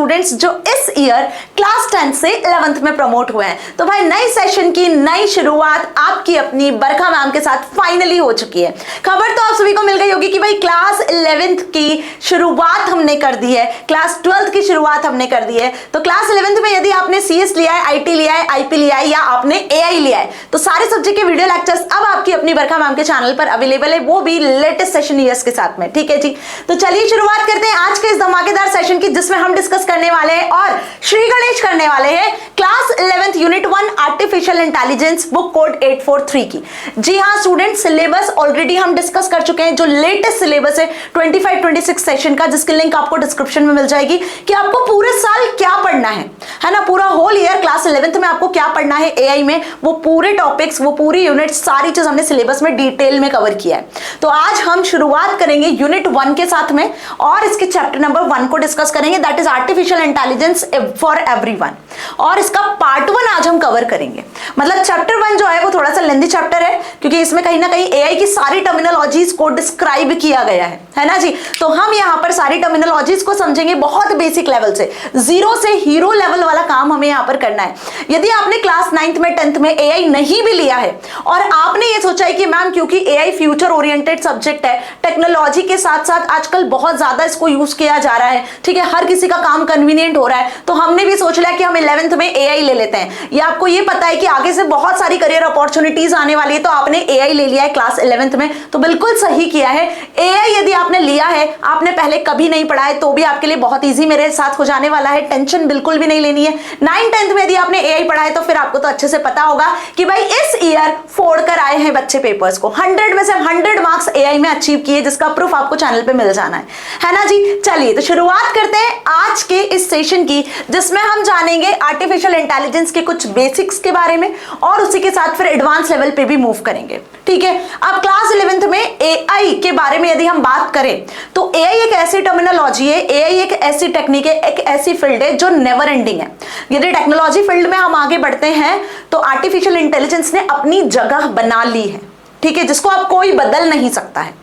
Students जो इस year class 10 से 11th में प्रमोट हुए हैं। तो भाई नए सेशन की नई शुरुआत आपकी अपनी बरखा मैम के साथ फाइनली हो चुकी है। खबर तो आप सभी को मिल गई होगी कि भाई क्लास 11th की शुरुआत हमने कर दी है, क्लास 12th की शुरुआत हमने कर दी है। तो क्लास 11th में यदि आपने CS लिया है, IT लिया है, IP लिया है या आपने AI लिया है तो सारे सब्जेक्ट के वीडियो लेक्चर्स अब आपकी अपनी बरखा मैम के चैनल पर अवेलेबल है, वो भी लेटेस्ट सेशन ईयर्स के साथ में। ठीक है जी, तो चलिए शुरुआत करते हैं आज के इस धमाकेदार सेशन की, जिसमें हम डिस्कस करने वाले हैं और श्री गणेश करने वाले हैं class 11th unit 1 artificial intelligence book code 843 की। जी हाँ स्टूडेंट, सिलेबस ऑलरेडी हम डिस्कस कर चुके हैं, जो लेटेस्ट सिलेबस है 25-26 सेशन का, जिसकी लिंक आपको डिस्क्रिप्शन में मिल जाएगी कि आपको पूरे साल क्या पढ़ना है ना, पूरा होल ईयर क्लास 11th में आपको क्या पढ़ना है AI में, वो पूरे टॉपिक्स, वो पूरी यूनिट, सारी चीज हमने सिलेबस में डिटेल में कवर किया है। तो आज हम शुरुआत करेंगे यूनिट 1 के साथ में और इसके चैप्टर नंबर 1 को डिस्कस करेंगे, that is artificial intelligence for everyone. और इसका पार्ट 1 आज हम कवर करेंगे। मतलब चैप्टर 1 जो है वो थोड़ा सा लेंथी चैप्टर है, क्योंकि इसमें कहीं ना कहीं AI की सारी टर्मिनोलॉजीज को डिस्क्राइब किया गया है ना जी। तो हम यहाँ पर सारी टर्मिनोलॉजीज को समझेंगे बहुत बेसिक लेवल से, जीरो से हीरो लेवल वाला काम हमें यहाँ पर करना है। यदि आपने क्लास 9th में 10th में AI नहीं भी लिया है और आपने ये सोचा है कि मैम क्योंकि AI फ्यूचर ओरिएंटेड सब्जेक्ट है, टेक्नोलॉजी के साथ साथ आजकल बहुत ज्यादा इसको यूज किया जा रहा है, ठीक है, हर किसी का काम कन्वीनियंट हो रहा है, तो हमने भी सोच लिया कि हम 11th में AI ले लेते हैं। या आपको ये पता है कि आगे से बहुत सारी करियर अपॉर्चुनिटीज आने वाली है, तो आपने AI ले लिया है क्लास 11th में, तो बिल्कुल सही किया है। AI यदि आपने लिया है, आपने पहले कभी नहीं पढ़ा है, तो भी आपके लिए बहुत ईजी मेरे साथ हो जाने वाला है, टेंशन बिल्कुल भी नहीं लेनी है। 9th-10th में यदि आपने AI पढ़ा है तो फिर आपको तो अच्छे से पता होगा कि भाई इस ईयर फोड़ कर आए हैं बच्चे पेपर्स को, 100 में से 100 मार्क्स AI में अचीव किए, जिसका प्रूफ आपको चैनल पे मिल जाना है ना जी। चलिए तो शुरुआत करते हैं आज के इस सेशन की, जिसमें हम जानेंगे आर्टिफिशियल इंटेलिजेंस के कुछ बेसिक्स के बारे में और उसी के साथ फिर एडवांस लेवल पे भी मूव करेंगे। ठीक है, अब क्लास 11th में AI के बारे में यदि हम बात करें तो AI एक ऐसी टर्मिनोलॉजी है, AI एक ऐसी टेक्निक है, एक ऐसी फील्ड है जो नेवर एंडिंग है। यदि टेक्नोलॉजी फील्ड में हम आगे बढ़ते हैं तो आर्टिफिशियल इंटेलिजेंस ने अपनी जगह बना ली है, ठीक है, जिसको आप कोई बदल नहीं सकता है।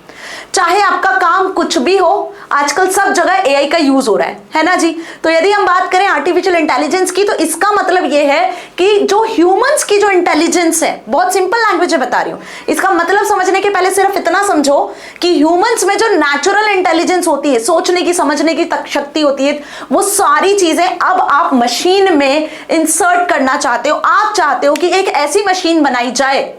चाहे आपका काम कुछ भी हो, आजकल सब जगह AI का यूज हो रहा है ना जी। तो यदि हम बात करें आर्टिफिशियल इंटेलिजेंस की, तो इसका मतलब यह है कि जो ह्यूमंस की जो इंटेलिजेंस है, बहुत सिंपल लैंग्वेज में बता रही हूं, इसका मतलब समझने के पहले सिर्फ इतना समझो कि ह्यूमंस में जो नेचुरल इंटेलिजेंस होती है, सोचने की, समझने की शक्ति होती है, वो सारी चीजें अब आप मशीन में इंसर्ट करना चाहते हो। आप चाहते हो कि एक ऐसी मशीन बनाई जाए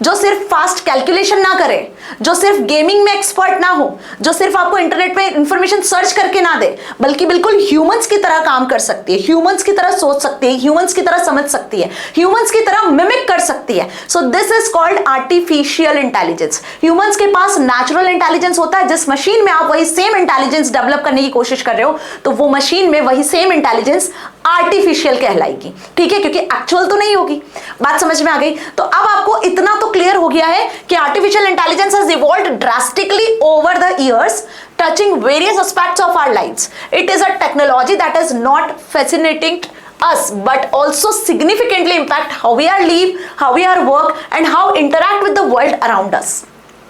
जो सिर्फ फास्ट कैलकुलेशन ना करे, जो सिर्फ गेमिंग में एक्सपर्ट ना हो, जो सिर्फ आपको इंटरनेट पे इंफॉर्मेशन सर्च करके ना दे, बल्कि बिल्कुल ह्यूमंस की तरह काम कर सकती है, ह्यूमंस की तरह सोच सकती है, ह्यूमंस की तरह समझ सकती है, ह्यूमंस की तरह मिमिक कर सकती है। So this is called artificial intelligence. Humans के पास नेचुरल इंटेलिजेंस होता है, जिस मशीन में आप वही सेम इंटेलिजेंस डेवलप करने की कोशिश कर रहे हो, तो वो मशीन में वही सेम इंटेलिजेंस आर्टिफिशियल कहलाएगी। ठीक है, क्योंकि एक्चुअल तो नहीं होगी। बात समझ में आ गई? तो अब आपको इतना तो क्लियर हो गया है कि artificial intelligence has evolved drastically over the years, touching various aspects of our lives. It is a technology that is not fascinating us but also significantly impact how we are live, how we are work and how interact with the world around us.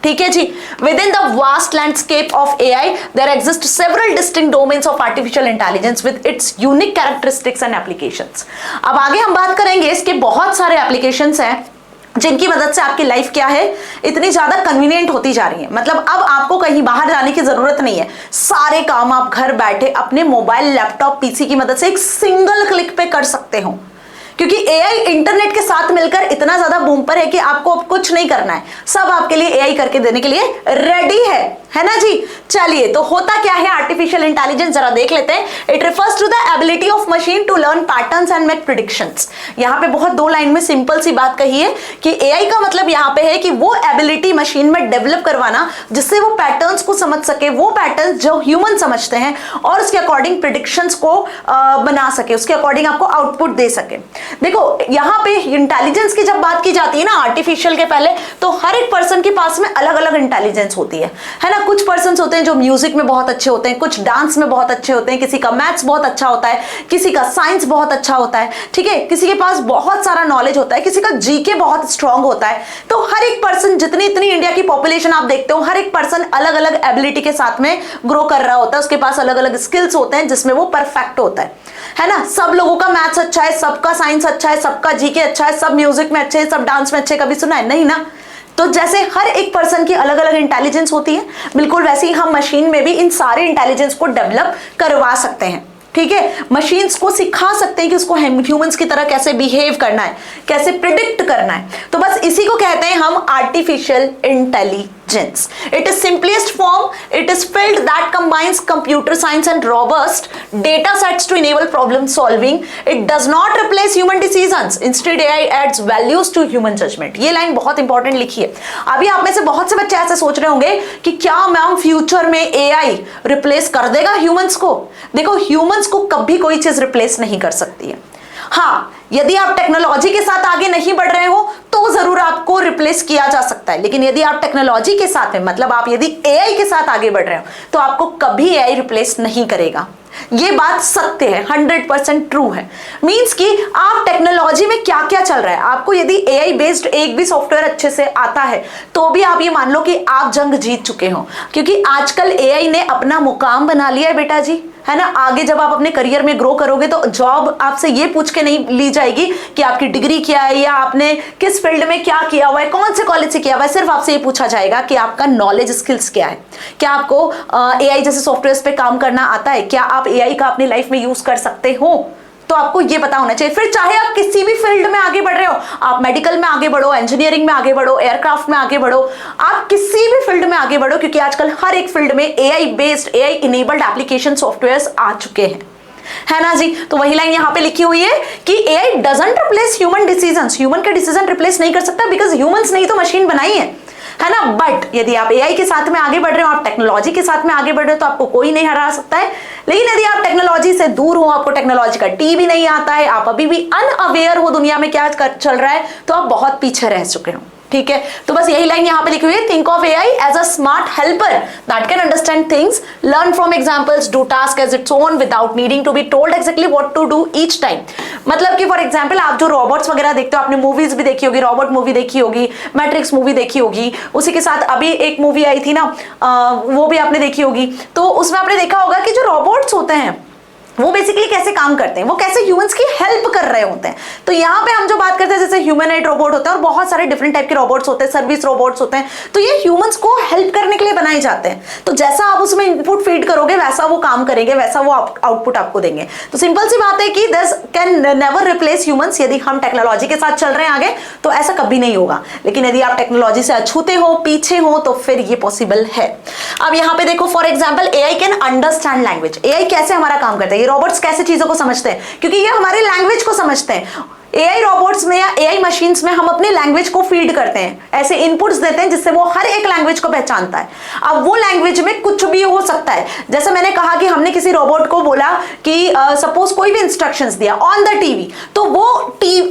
ठीक है जी, within the vast landscape of AI there exist several distinct domains of artificial intelligence with its unique characteristics and applications. अब आगे हम बात करेंगे, इसके बहुत सारे एप्लीकेशंस हैं जिनकी मदद से आपकी लाइफ क्या है, इतनी ज्यादा कन्वीनियंट होती जा रही है। मतलब अब आपको कहीं बाहर जाने की जरूरत नहीं है, सारे काम आप घर बैठे अपने मोबाइल, लैपटॉप, PC की मदद से एक सिंगल क्लिक पे कर सकते हो, क्योंकि AI इंटरनेट के साथ मिलकर इतना ज्यादा बूम पर है कि आपको अब कुछ नहीं करना है, सब आपके लिए AI करके देने के लिए रेडी है ना जी। चलिए, तो होता क्या है आर्टिफिशियल इंटेलिजेंस, जरा देख लेते हैं। It refers to the ability of machine to learn patterns and make predictions. यहाँ पे बहुत दो लाइन में सिंपल सी बात कही है कि AI का मतलब यहाँ पे है कि वो एबिलिटी मशीन में डेवलप करवाना जिससे वो पैटर्न्स को समझ सके, वो पैटर्न्स जो ह्यूमन समझते हैं, और उसके अकॉर्डिंग प्रेडिक्शंस को बना सके, उसके अकॉर्डिंग आपको आउटपुट दे सके। देखो यहाँ पे इंटेलिजेंस की जब बात की जाती है ना आर्टिफिशियल के पहले, तो हर एक पर्सन के पास में अलग अलग इंटेलिजेंस होती है ना। ना कुछ पर्सन होते हैं जो म्यूजिक में बहुत अच्छे होते हैं, कुछ डांस में बहुत अच्छे होते हैं, किसी का मैथ्स बहुत अच्छा होता है, किसी का साइंस बहुत अच्छा होता है, ठीक है, किसी के पास बहुत सारा नॉलेज होता है, किसी का जीके बहुत स्ट्रांग होता है। तो हर एक पर्सन, जितनी इतनी इंडिया की पॉपुलेशन आप देखते हो, हर एक पर्सन अलग अलग एबिलिटी के साथ में ग्रो कर रहा होता है, उसके पास अलग अलग स्किल्स होते हैं जिसमें वो परफेक्ट होता है ना। सब लोगों का मैथ्स अच्छा है, सबका साइंस अच्छा है, सबका जीके अच्छा है, सब म्यूजिक में अच्छे हैं, सब डांस में अच्छे, कभी सुना है? नहीं ना। तो जैसे हर एक पर्सन की अलग अलग इंटेलिजेंस होती है, बिल्कुल वैसे ही हम मशीन में भी इन सारे इंटेलिजेंस को डेवलप करवा सकते हैं, ठीक है। मशीन्स को सिखा सकते हैं कि उसको ह्यूमंस की तरह कैसे बिहेव करना है, कैसे प्रिडिक्ट करना है। तो बस इसी को कहते हैं हम artificial intelligence. It is simplest form, it is field that combines computer science and robust data sets to enable problem solving. It does not replace human decisions, instead AI aids values to human judgement. ये line बहुत important लिखी है। अभी आप में से बहुत से बच्चे ऐसे सोच रहे होंगे कि क्या मैम फ्यूचर में एआई रिप्लेस कर देगा ह्यूमंस को? देखो, ह्यूमंस को कभी कोई चीज रिप्लेस नहीं कर सकती है। हाँ, यदि आप टेक्नोलॉजी के साथ आगे नहीं बढ़ रहे हो तो जरूर आपको रिप्लेस किया जा सकता है, लेकिन यदि आप टेक्नोलॉजी के साथ में, मतलब आप यदि एआई के साथ आगे बढ़ रहे हो तो आपको कभी एआई रिप्लेस नहीं करेगा। ये बात सत्य है, 100% ट्रू है। मींस कि आप टेक्नोलॉजी में क्या क्या चल रहा है, आपको यदि एआई बेस्ड एक भी सॉफ्टवेयर अच्छे से आता है तो भी आप ये मान लो कि आप जंग जीत चुके हो, क्योंकि आजकल एआई ने अपना मुकाम बना लिया है बेटा जी, है ना। आगे जब आप अपने करियर में ग्रो करोगे तो जॉब आपसे ये पूछ के नहीं ली जाएगी कि आपकी डिग्री क्या है या आपने किस फील्ड में क्या किया हुआ है, कौन से कॉलेज से किया हुआ है। सिर्फ आपसे ये पूछा जाएगा कि आपका नॉलेज स्किल्स क्या है, क्या आपको एआई जैसे सॉफ्टवेयर पे काम करना आता है, क्या आप एआई का अपनी लाइफ में यूज कर सकते हो। तो आपको ये पता होना चाहिए। फिर चाहे आप किसी भी फील्ड में आगे बढ़ रहे हो, आप मेडिकल में आगे बढ़ो, इंजीनियरिंग में आगे बढ़ो, एयरक्राफ्ट में आगे बढ़ो, आप किसी भी फील्ड में आगे बढ़ो, क्योंकि आजकल हर एक फील्ड में AI based, AI enabled application softwares आ चुके हैं, है ना जी। तो वही लाइन यहां पे लिखी हुई है कि AI doesn't replace human decisions. Human के डिसीजन रिप्लेस नहीं कर सकता, बिकॉज ह्यूमंस नहीं तो मशीन बनाई है ना। बट यदि आप एआई के साथ में आगे बढ़ रहे हो, आप टेक्नोलॉजी के साथ में आगे बढ़ रहे हो, तो आपको कोई नहीं हरा सकता है। लेकिन यदि आप टेक्नोलॉजी से दूर हो, आपको टेक्नोलॉजी का टी भी नहीं आता है, आप अभी भी अनअवेयर हो दुनिया में क्या चल रहा है, तो आप बहुत पीछे रह चुके हो, ठीक है। तो बस यही लाइन यहां पे लिखी हुई है, think of AI as a smart helper that can understand things, learn from examples, do task as its own without needing to be told exactly what to do each time. मतलब कि for example आप जो robots वगैरह देखते हो, आपने movies भी देखी होगी, रोबोट मूवी देखी होगी, मैट्रिक्स मूवी देखी होगी, उसी के साथ अभी एक मूवी आई थी ना, वो भी आपने देखी होगी। तो उसमें आपने देखा होगा कि जो रोबोट्स होते हैं वो बेसिकली कैसे काम करते हैं, वो कैसे ह्यूमंस की हेल्प कर रहे होते हैं। तो यहाँ पे हम जो बात करते हैं, जैसे ह्यूमनॉइड रोबोट होते हैं और बहुत सारे डिफरेंट टाइप के रोबोट्स होते हैं, सर्विस रोबोट्स होते हैं, तो ये ह्यूमंस को हेल्प करने के लिए बनाए जाते हैं। तो जैसा आप उसमें इनपुट फीड करोगे वैसा वो काम करेंगे, वैसा वो आउटपुट आपको देंगे। तो सिंपल सी बात है कि this can never replace humans. यदि हम टेक्नोलॉजी के साथ चल रहे हैं आगे तो ऐसा कभी नहीं होगा, लेकिन यदि आप टेक्नोलॉजी से अछूते हो, पीछे हो, तो फिर ये पॉसिबल है। अब यहाँ पे देखो, for example AI can understand language. AI कैसे हमारा काम करता है, ये रोबोट्स कैसे चीजों को समझते हैं, क्योंकि ये हमारी लैंग्वेज को समझते हैं। एआई रोबोट्स में या एआई मशीन्स में हम अपनी लैंग्वेज को फीड करते हैं, ऐसे इनपुट्स देते हैं जिससे वो हर एक लैंग्वेज को पहचानता है। अब वो लैंग्वेज में कुछ भी हो सकता है। जैसे मैंने कहा कि हमने किसी रोबोट को बोला कि सपोज कोई भी इंस्ट्रक्शंस दिया ऑन द टीवी, तो वो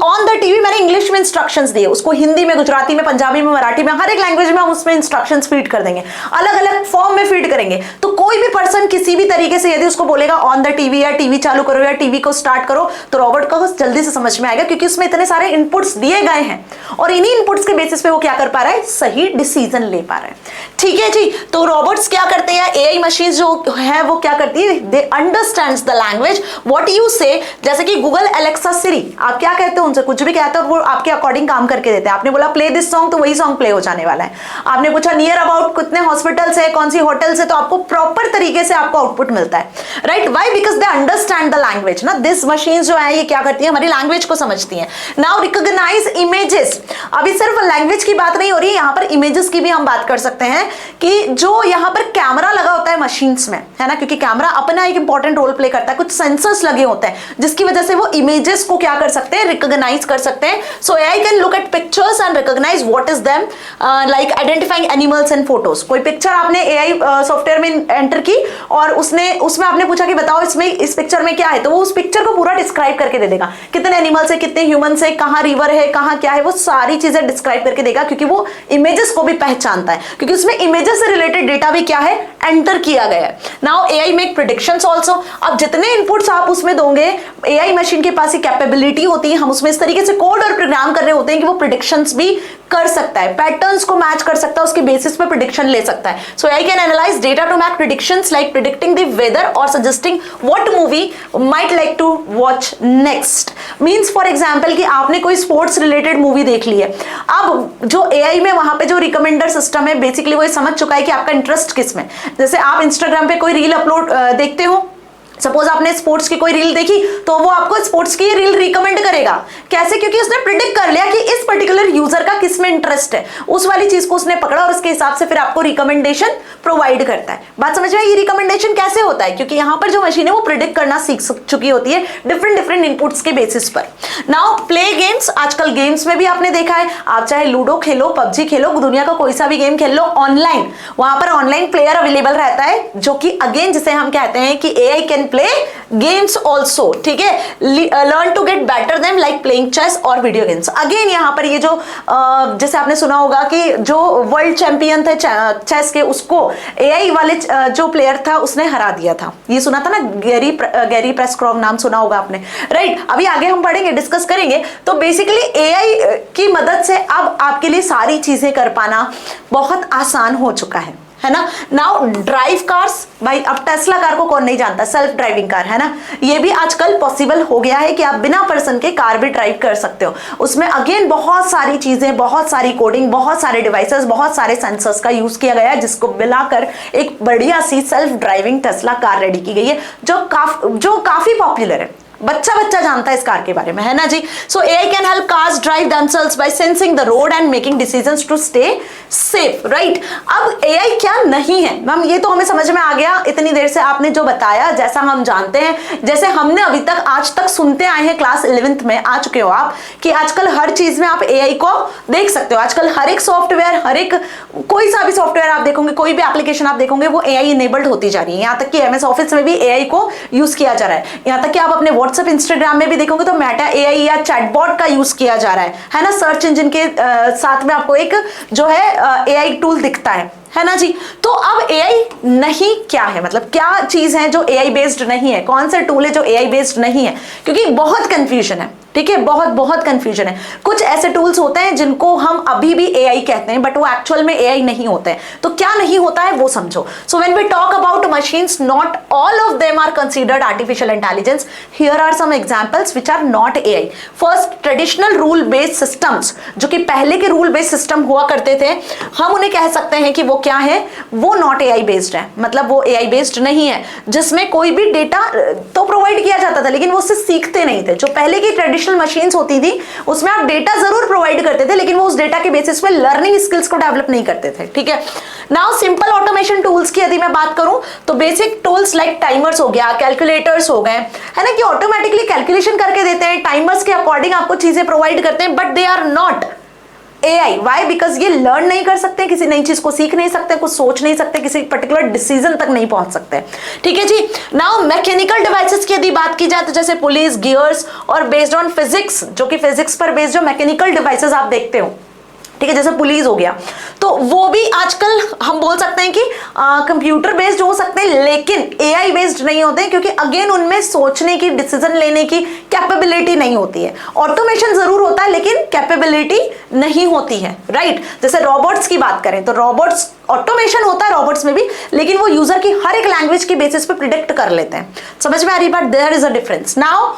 ऑन द टीवी मैंने इंग्लिश में इंस्ट्रक्शंस दिए, उसको हिंदी में, गुजराती में, पंजाबी में, मराठी में, हर एक लैंग्वेज में हम उसमें इंस्ट्रक्शंस फीड कर देंगे, अलग अलग फॉर्म में फीड करेंगे। तो कोई भी पर्सन किसी भी तरीके से यदि उसको बोलेगा ऑन द टीवी या टीवी चालू करो या टीवी को स्टार्ट करो, तो रोबोट को जल्दी से समझ में आएगा, क्योंकि उसमें इतने सारे इनपुट्स दिए गए हैं और इन्हीं इनपुट्स के बेसिस पे वो क्या कर पा रहा है, सही डिसीजन ले पा रहा है। ठीक है जी। तो रोबोट्स क्या करते हैं, एआई मशीन जो है वो क्या करती है, they understands the language what you say. जैसे कि गूगल, एलेक्सा, सिरी, आप क्या कहते हो उनसे, कुछ भी कहते हो वो आपके अकॉर्डिंग काम करके देते हैं। आपने बोला प्ले दिस सॉन्ग, तो वही सॉन्ग प्ले हो जाने वाला है। आपने पूछा नियर अबाउट कितने हॉस्पिटल्स है, कौन सी होटल्स है, तो आपको प्रॉपर तरीके से आपको आउटपुट मिलता है, right. Why? Because they understand the language ना। दिस मशीन जो है ये क्या करती है, हमारी लैंग्वेज को समझती है। Now recognise images. अभी सिर्फ लैंग्वेज की बात नहीं हो रही, यहाँ पर इमेजेस की भी हम बात कर सकते हैं कि जो यहाँ पर कैमरा लगा होता है मशीन्स में, है ना, क्योंकि कैमरा अपना एक इंपॉर्टेंट रोल प्ले करता है, कुछ सेंसर्स लगे होते हैं जिसकी वजह से वो इमेजेस को क्या कर सकते हैं, रिकॉग्नाइज कर सकते हैं। So AI can look at pictures and recognise what is them, like identifying animals and photos. कोई पिक्चर आपने एआई सॉफ्टवेयर में एंटर की और उसमें आपने पूछा कि बताओ इसमें इस पिक्चर में क्या है, तो वो उस पिक्चर को पूरा डिस्क्राइब करके दे देगा, कितने एनिमल्स है, कितने ह्यूमंस है, कहाँ रिवर है, कहाँ क्या है, वो सारी चीजें डिस्क्राइब करके देगा, क्योंकि वो इमेजेस को भी पहचानता है, क्योंकि उसमें इमेजेस से रिलेटेड डेटा भी क्या है, एंटर किया गया है। Now AI make predictions also. अब जितने इनपुट्स आप उसमें दोगे, एआई मशीन के पास ये कैपेबिलिटी होती है, हम उसमें इस तरीके से कोड और प्रोग्राम कर रहे होते हैं कि वो प्रेडिक्शंस भी कर सकता है, पैटर्न्स को मैच कर सकता है, उसके बेसिस पे प्रेडिक्शन ले सकता है। So AI can analyse data to make predictions like predicting the weather और suggesting what movie might like to watch next. Means for example कि आपने कोई स्पोर्ट्स रिलेटेड मूवी देख ली है, अब जो एआई में वहां पे जो रिकमेंडर सिस्टम है, बेसिकली वो समझ चुका है कि आपका इंटरेस्ट किस में। जैसे आप इंस्टाग्राम पे कोई रील अपलोड देखते हो, सपोज आपने स्पोर्ट्स की कोई रील देखी, तो वो आपको स्पोर्ट्स की रील रिकमेंड करेगा। कैसे? क्योंकि उसने प्रिडिक्ट कर लिया कि इस पर्टिकुलर यूजर का किस में इंटरेस्ट है, उस वाली चीज को उसने पकड़ा और उसके हिसाब से फिर आपको रिकमेंडेशन प्रोवाइड करता है। बात समझ में आई? ये रिकमेंडेशन कैसे होता है? क्योंकि यहाँ पर जो मशीन है वो प्रिडिक्ट करना सीख चुकी होती है डिफरेंट इनपुट्स के बेसिस पर। नाउ प्ले गेम्स, आजकल गेम्स में भी आपने देखा है, आप चाहे लूडो खेलो, पबजी खेलो, दुनिया का कोई सा भी गेम खेल लो ऑनलाइन, वहां पर ऑनलाइन प्लेयर अवेलेबल रहता है, जो कि अगेन जिसे हम कहते हैं कि AI can play games also, ठीक है, learn to get better them like playing chess और वीडियो गेम्स। अगेन यहाँ पर ये जो जैसे आपने सुना होगा कि जो वर्ल्ड चैंपियन थे चेस के, उसको एआई वाले जो प्लेयर था उसने हरा दिया था। ये सुना था ना, गैरी प्रेस्क्रॉव, नाम सुना होगा आपने, राइट? अभी आगे हम पढ़ेंगे, डिस्कस करेंगे। तो बेसिकली एआई की मदद से अब आपके लिए सारी चीजें कर पाना बहुत आसान हो चुका है ना। नाउ ड्राइव कार्स, भाई अब टेस्ला कार को कौन नहीं जानता, सेल्फ ड्राइविंग कार, है ना। ये भी आजकल पॉसिबल हो गया है कि आप बिना पर्सन के कार भी ड्राइव कर सकते हो। उसमें अगेन बहुत सारी चीजें, बहुत सारी कोडिंग, बहुत सारे डिवाइसेस, बहुत सारे सेंसर्स का यूज किया गया है, जिसको मिलाकर एक बढ़िया सी self driving Tesla car ready की गई है, जो काफी पॉपुलर है। बच्चा जानता है इस कार के बारे में, है ना जी। So AI can help cars drive themselves by sensing the road and making decisions to stay safe, right. अब एआई क्या नहीं है मैम, ये तो हमें समझ में आ गया इतनी देर से आपने जो बताया, जैसा हम जानते हैं, जैसे हमने अभी तक आज तक सुनते आए हैं, क्लास 11th में आ चुके हो आप, कि आजकल हर चीज में आप एआई को देख सकते हो। आजकल हर एक सॉफ्टवेयर, हर एक कोई सा भी सॉफ्टवेयर आप देखोगे, कोई भी एप्लीकेशन आप देखोगे, वो एआई इनेबल्ड होती जा रही है। यहाँ तक कि एमएस ऑफिस में भी एआई को यूज किया जा रहा है। यहाँ तक कि आप अपने व्हाट्सएप, इंस्टाग्राम में भी देखोगे तो मेटा एआई या चैटबॉट का यूज किया जा रहा है ना। सर्च इंजन के साथ में आपको एक जो है एआई टूल दिखता है ना जी। तो अब एआई नहीं क्या है, मतलब क्या चीज है जो एआई बेस्ड नहीं है, कौन सा टूल है जो एआई बेस्ड नहीं है, क्योंकि बहुत कंफ्यूजन है, ठीक है, बहुत कंफ्यूजन है। कुछ ऐसे टूल्स होते हैं जिनको हम अभी भी एआई कहते हैं, बट वो एक्चुअल में एआई नहीं होते हैं। तो क्या नहीं होता है वो समझो। So when we talk about machines, not all of them are considered artificial intelligence. Here are some examples which are not AI. First, traditional rule based systems, जो कि पहले के रूल बेस्ड सिस्टम हुआ करते थे, हम उन्हें कह सकते हैं कि वो क्या है, वो नॉट एआई बेस्ड है, मतलब वो एआई बेस्ड नहीं है, जिसमें कोई भी डेटा तो प्रोवाइड किया जाता था लेकिन वो उससे सीखते नहीं थे। जो पहले की ट्रेडिशनल मशीन्स होती थी उसमें आप डेटा जरूर प्रोवाइड करते थे, लेकिन वो उस डेटा के बेसिस पे लर्निंग स्किल्स को डेवलप नहीं करते थे, ठीक है। नाउ सिंपल ऑटोमेशन टूल्स की यदि मैं बात करूं तो बेसिक टूल्स लाइक टाइमर्स हो गया, कैलकुलेटर्स हो गए, है ना, कि ऑटोमेटिकली कैलकुलेशन करके देते हैं, टाइमर्स के अकॉर्डिंग आपको चीजें प्रोवाइड करते हैं, but they are not AI. Why? Because ये लर्न नहीं कर सकते, किसी नई चीज को सीख नहीं सकते, कुछ सोच नहीं सकते, किसी पर्टिकुलर डिसीजन तक नहीं पहुंच सकते, ठीक है जी। नाउ मैकेनिकल डिवाइसेस की यदि बात की जाए तो जैसे पुलिस, गियर्स और बेस्ड ऑन फिजिक्स, जो कि फिजिक्स पर बेस्ड जो मैकेनिकल डिवाइसेस आप देखते हो, ठीक है, जैसे पुलिस हो गया, तो वो भी आजकल हम बोल सकते हैं कि कंप्यूटर बेस्ड हो सकते हैं, लेकिन एआई बेस्ड नहीं होते हैं, क्योंकि अगेन उनमें सोचने की, डिसीजन लेने की कैपेबिलिटी नहीं होती है। ऑटोमेशन जरूर होता है लेकिन कैपेबिलिटी नहीं होती है, राइट। जैसे रोबोट्स की बात करें तो रोबोट्स, ऑटोमेशन होता है रोबोट्स में भी, लेकिन वो यूजर की हर एक लैंग्वेज की बेसिस पे प्रिडिक्ट कर लेते हैं। समझ में आ रही बात? There is a difference. Now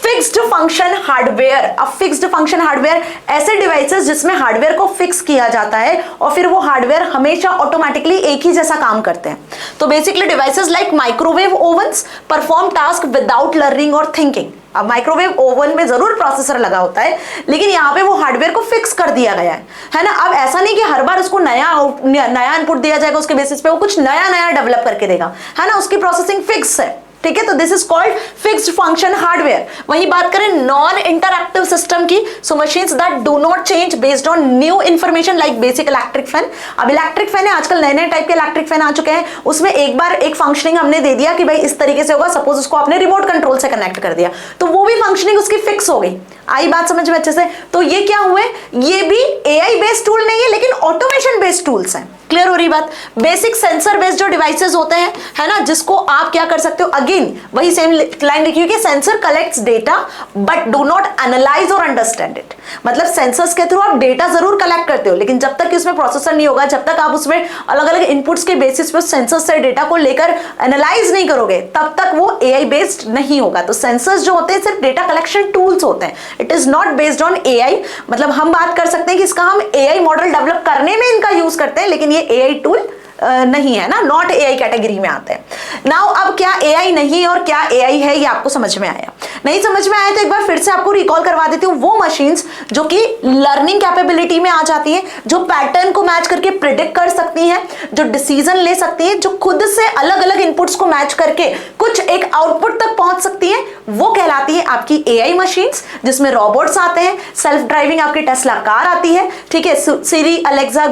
fixed function hardware. अब फिक्स्ड फंक्शन हार्डवेयर ऐसे डिवाइसेस जिसमें हार्डवेयर को फिक्स किया जाता है और फिर वो हार्डवेयर हमेशा ऑटोमेटिकली एक ही जैसा काम करते हैं। तो basically devices like microwave ओवन्स perform task without learning और थिंकिंग। अब माइक्रोवेव ओवन में जरूर प्रोसेसर लगा होता है, लेकिन यहाँ पे वो हार्डवेयर को फिक्स कर दिया गया है ना। अब ऐसा नहीं कि हर बार उसको नया इनपुट दिया जाएगा, उसके बेसिस पे वो कुछ नया डेवलप करके देगा, है ना। उसकी प्रोसेसिंग फिक्स है, ठीक है, तो this is called fixed function hardware. वही बात करें नॉन इंटरएक्टिव सिस्टम की, so machines that do not change based on new information like basic electric fan. अब इलेक्ट्रिक फैन है, आजकल नए नए टाइप के इलेक्ट्रिक फैन आ चुके हैं, उसमें एक बार एक फंक्शनिंग हमने दे दिया कि भाई इस तरीके से होगा, सपोज उसको आपने रिमोट कंट्रोल से कनेक्ट कर दिया तो वो भी फंक्शनिंग उसकी फिक्स हो गई। आई बात समझ में अच्छे से? तो ये क्या हुए, ये भी एआई बेस्ड टूल नहीं है लेकिन ऑटोमेशन बेस्ड टूल्स हैं। क्लियर हो रही बात? बेसिक सेंसर बेस्ड जो डिवाइसेस होते हैं, है ना, जिसको आप क्या कर सकते हो, अगेन वही सेम लाइन लिखी हुई कि sensor collects data but do not analyse और अंडरस्टैंड इट। मतलब सेंसर्स के थ्रू आप डेटा जरूर कलेक्ट करते हो लेकिन जब तक उसमें प्रोसेसर नहीं होगा, जब तक आप उसमें अलग अलग इनपुट्स के बेसिस पे सेंसर्स से डेटा को लेकर एनालाइज नहीं करोगे तब तक वो एआई बेस्ड नहीं होगा। तो सेंसर्स जो होते हैं सिर्फ डेटा कलेक्शन टूल्स होते हैं, it is not based on AI. मतलब हम बात कर सकते हैं कि इसका हम एआई मॉडल डेवलप करने में इनका यूज करते हैं लेकिन एआई टूल नहीं है ना, नॉट एआई कैटेगरी में आते हैं। नाउ अब क्या एआई नहीं और क्या एआई है ये आपको समझ में आया? नहीं समझ में आया तो एक बार फिर से आपको रिकॉल करवा देती हूँ। वो मशीन्स जो कि लर्निंग कैपेबिलिटी में आ जाती है, जो पैटर्न को मैच करके प्रिडिक्ट कर सकती हैं, जो डिसीजन ले सकती है, जो खुद से अलग अलग इनपुट्स को मैच करके कुछ एक आउटपुट तक पहुंच सकती है, वो कहलाती है आपकी एआई मशीन्स, जिसमें रोबोट्स आते हैं, सेल्फ ड्राइविंग आपकी टेस्ला कार आती है, ठीक है, सिरी, अलेक्सा,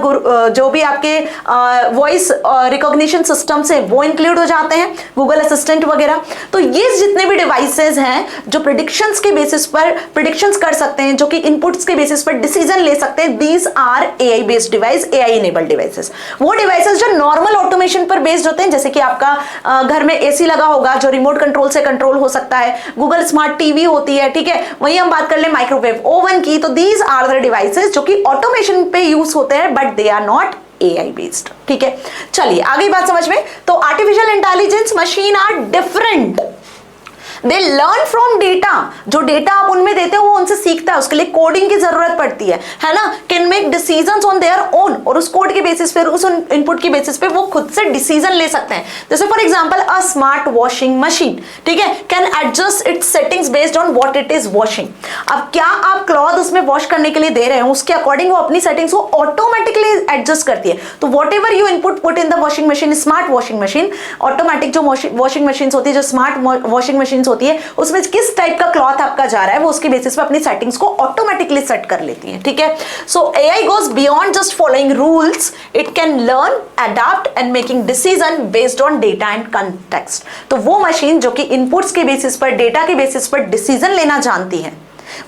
जो भी आपके वॉइस रिकॉग्निशन सिस्टम से वो इंक्लूड हो जाते हैं, गूगल असिस्टेंट वगैरह। तो ये जितने भी डिवाइसेस हैं जो प्रेडिक्शंस के बेसिस पर प्रेडिक्शंस कर सकते हैं, जो कि इनपुट्स के बेसिस पर डिसीजन ले सकते हैं, these are AI based device, AI enabled devices. वो डिवाइसेस जो नॉर्मल ऑटोमेशन पर बेस्ड होते हैं, जैसे कि आपका घर में एसी लगा होगा जो रिमोट कंट्रोल से कंट्रोल हो सकता है, गूगल स्मार्ट टीवी होती है, ठीक है, वही हम बात कर ले माइक्रोवेव ओवन की। तो दीज आर द डिवाइसेस जो कि ऑटोमेशन पे यूज होते हैं but they are not AI based. ठीक है, चलिए आगे बात समझ में। तो artificial intelligence machine are different, they learn from data. जो डेटा आप उनमें देते हो वो उनसे सीखता है, उसके लिए कोडिंग की जरूरत पड़ती है ना, can make decisions on their own, और उस कोड के बेसिस पे, उस इनपुट की बेसिस पे वो खुद से डिसीजन ले सकते हैं। जैसे for example a smart washing machine, ठीक है, can adjust its settings based on what it is washing. अब क्या आप क्लॉथ उसमें वॉश करने के लिए दे रहे हो, उसके अकॉर्डिंग वो अपनी सेटिंग्स को ऑटोमेटिकली एडजस्ट करती है। तो what ever you input put in the washing machine, smart washing machine, automatic जो वॉशिंग मशीन होती है, जो स्मार्ट वॉशिंग मशीन होती है, उसमें किस टाइप का क्लॉथ आपका जा रहा है वो उसके बेसिस पे अपनी सेटिंग्स को ऑटोमेटिकली सेट कर लेती है। ठीक है, so AI goes beyond just following rules, it can learn, adapt and making decision based on data and context. तो वो मशीन जो कि इनपुट्स के बेसिस पर, डेटा के बेसिस पर डिसीजन लेना जानती है,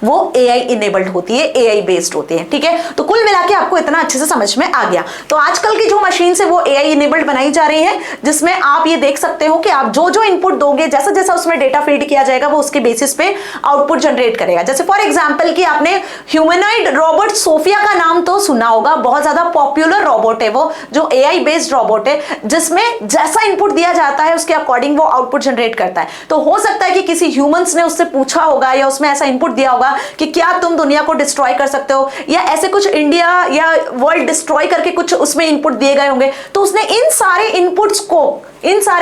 वो एआई इनेबल्ड होती है, एआई बेस्ड होती है। ठीक है, तो कुल मिला के आपको इतना अच्छे से समझ में आ गया। तो आजकल की जो मशीन है वो एआई इनेबल्ड बनाई जा रही है, जिसमें आप ये देख सकते हो कि आप जो जो इनपुट दोगे, जैसा जैसा उसमें डेटा फीड किया जाएगा वो उसके बेसिस पे आउटपुट जनरेट करेगा। जैसे फॉर एग्जांपल कि आपने ह्यूमनॉइड रोबोट सोफिया का नाम तो सुना होगा, बहुत ज्यादा पॉपुलर रोबोट है वो, जो एआई बेस्ड रोबोट है, जिसमें जैसा इनपुट दिया जाता है उसके अकॉर्डिंग वो आउटपुट जनरेट करता है। तो हो सकता है कि किसी ह्यूमंस ने उससे पूछा होगा या उसमें ऐसा इनपुट दिया होगा कि क्या तुम दुनिया को डिस्ट्रॉय कर सकते हो, या ऐसे कुछ इंडिया या वर्ल्ड डिस्ट्रॉय करके कुछ उसमें इनपुट दिए गए होंगे। तो उसने इन सारे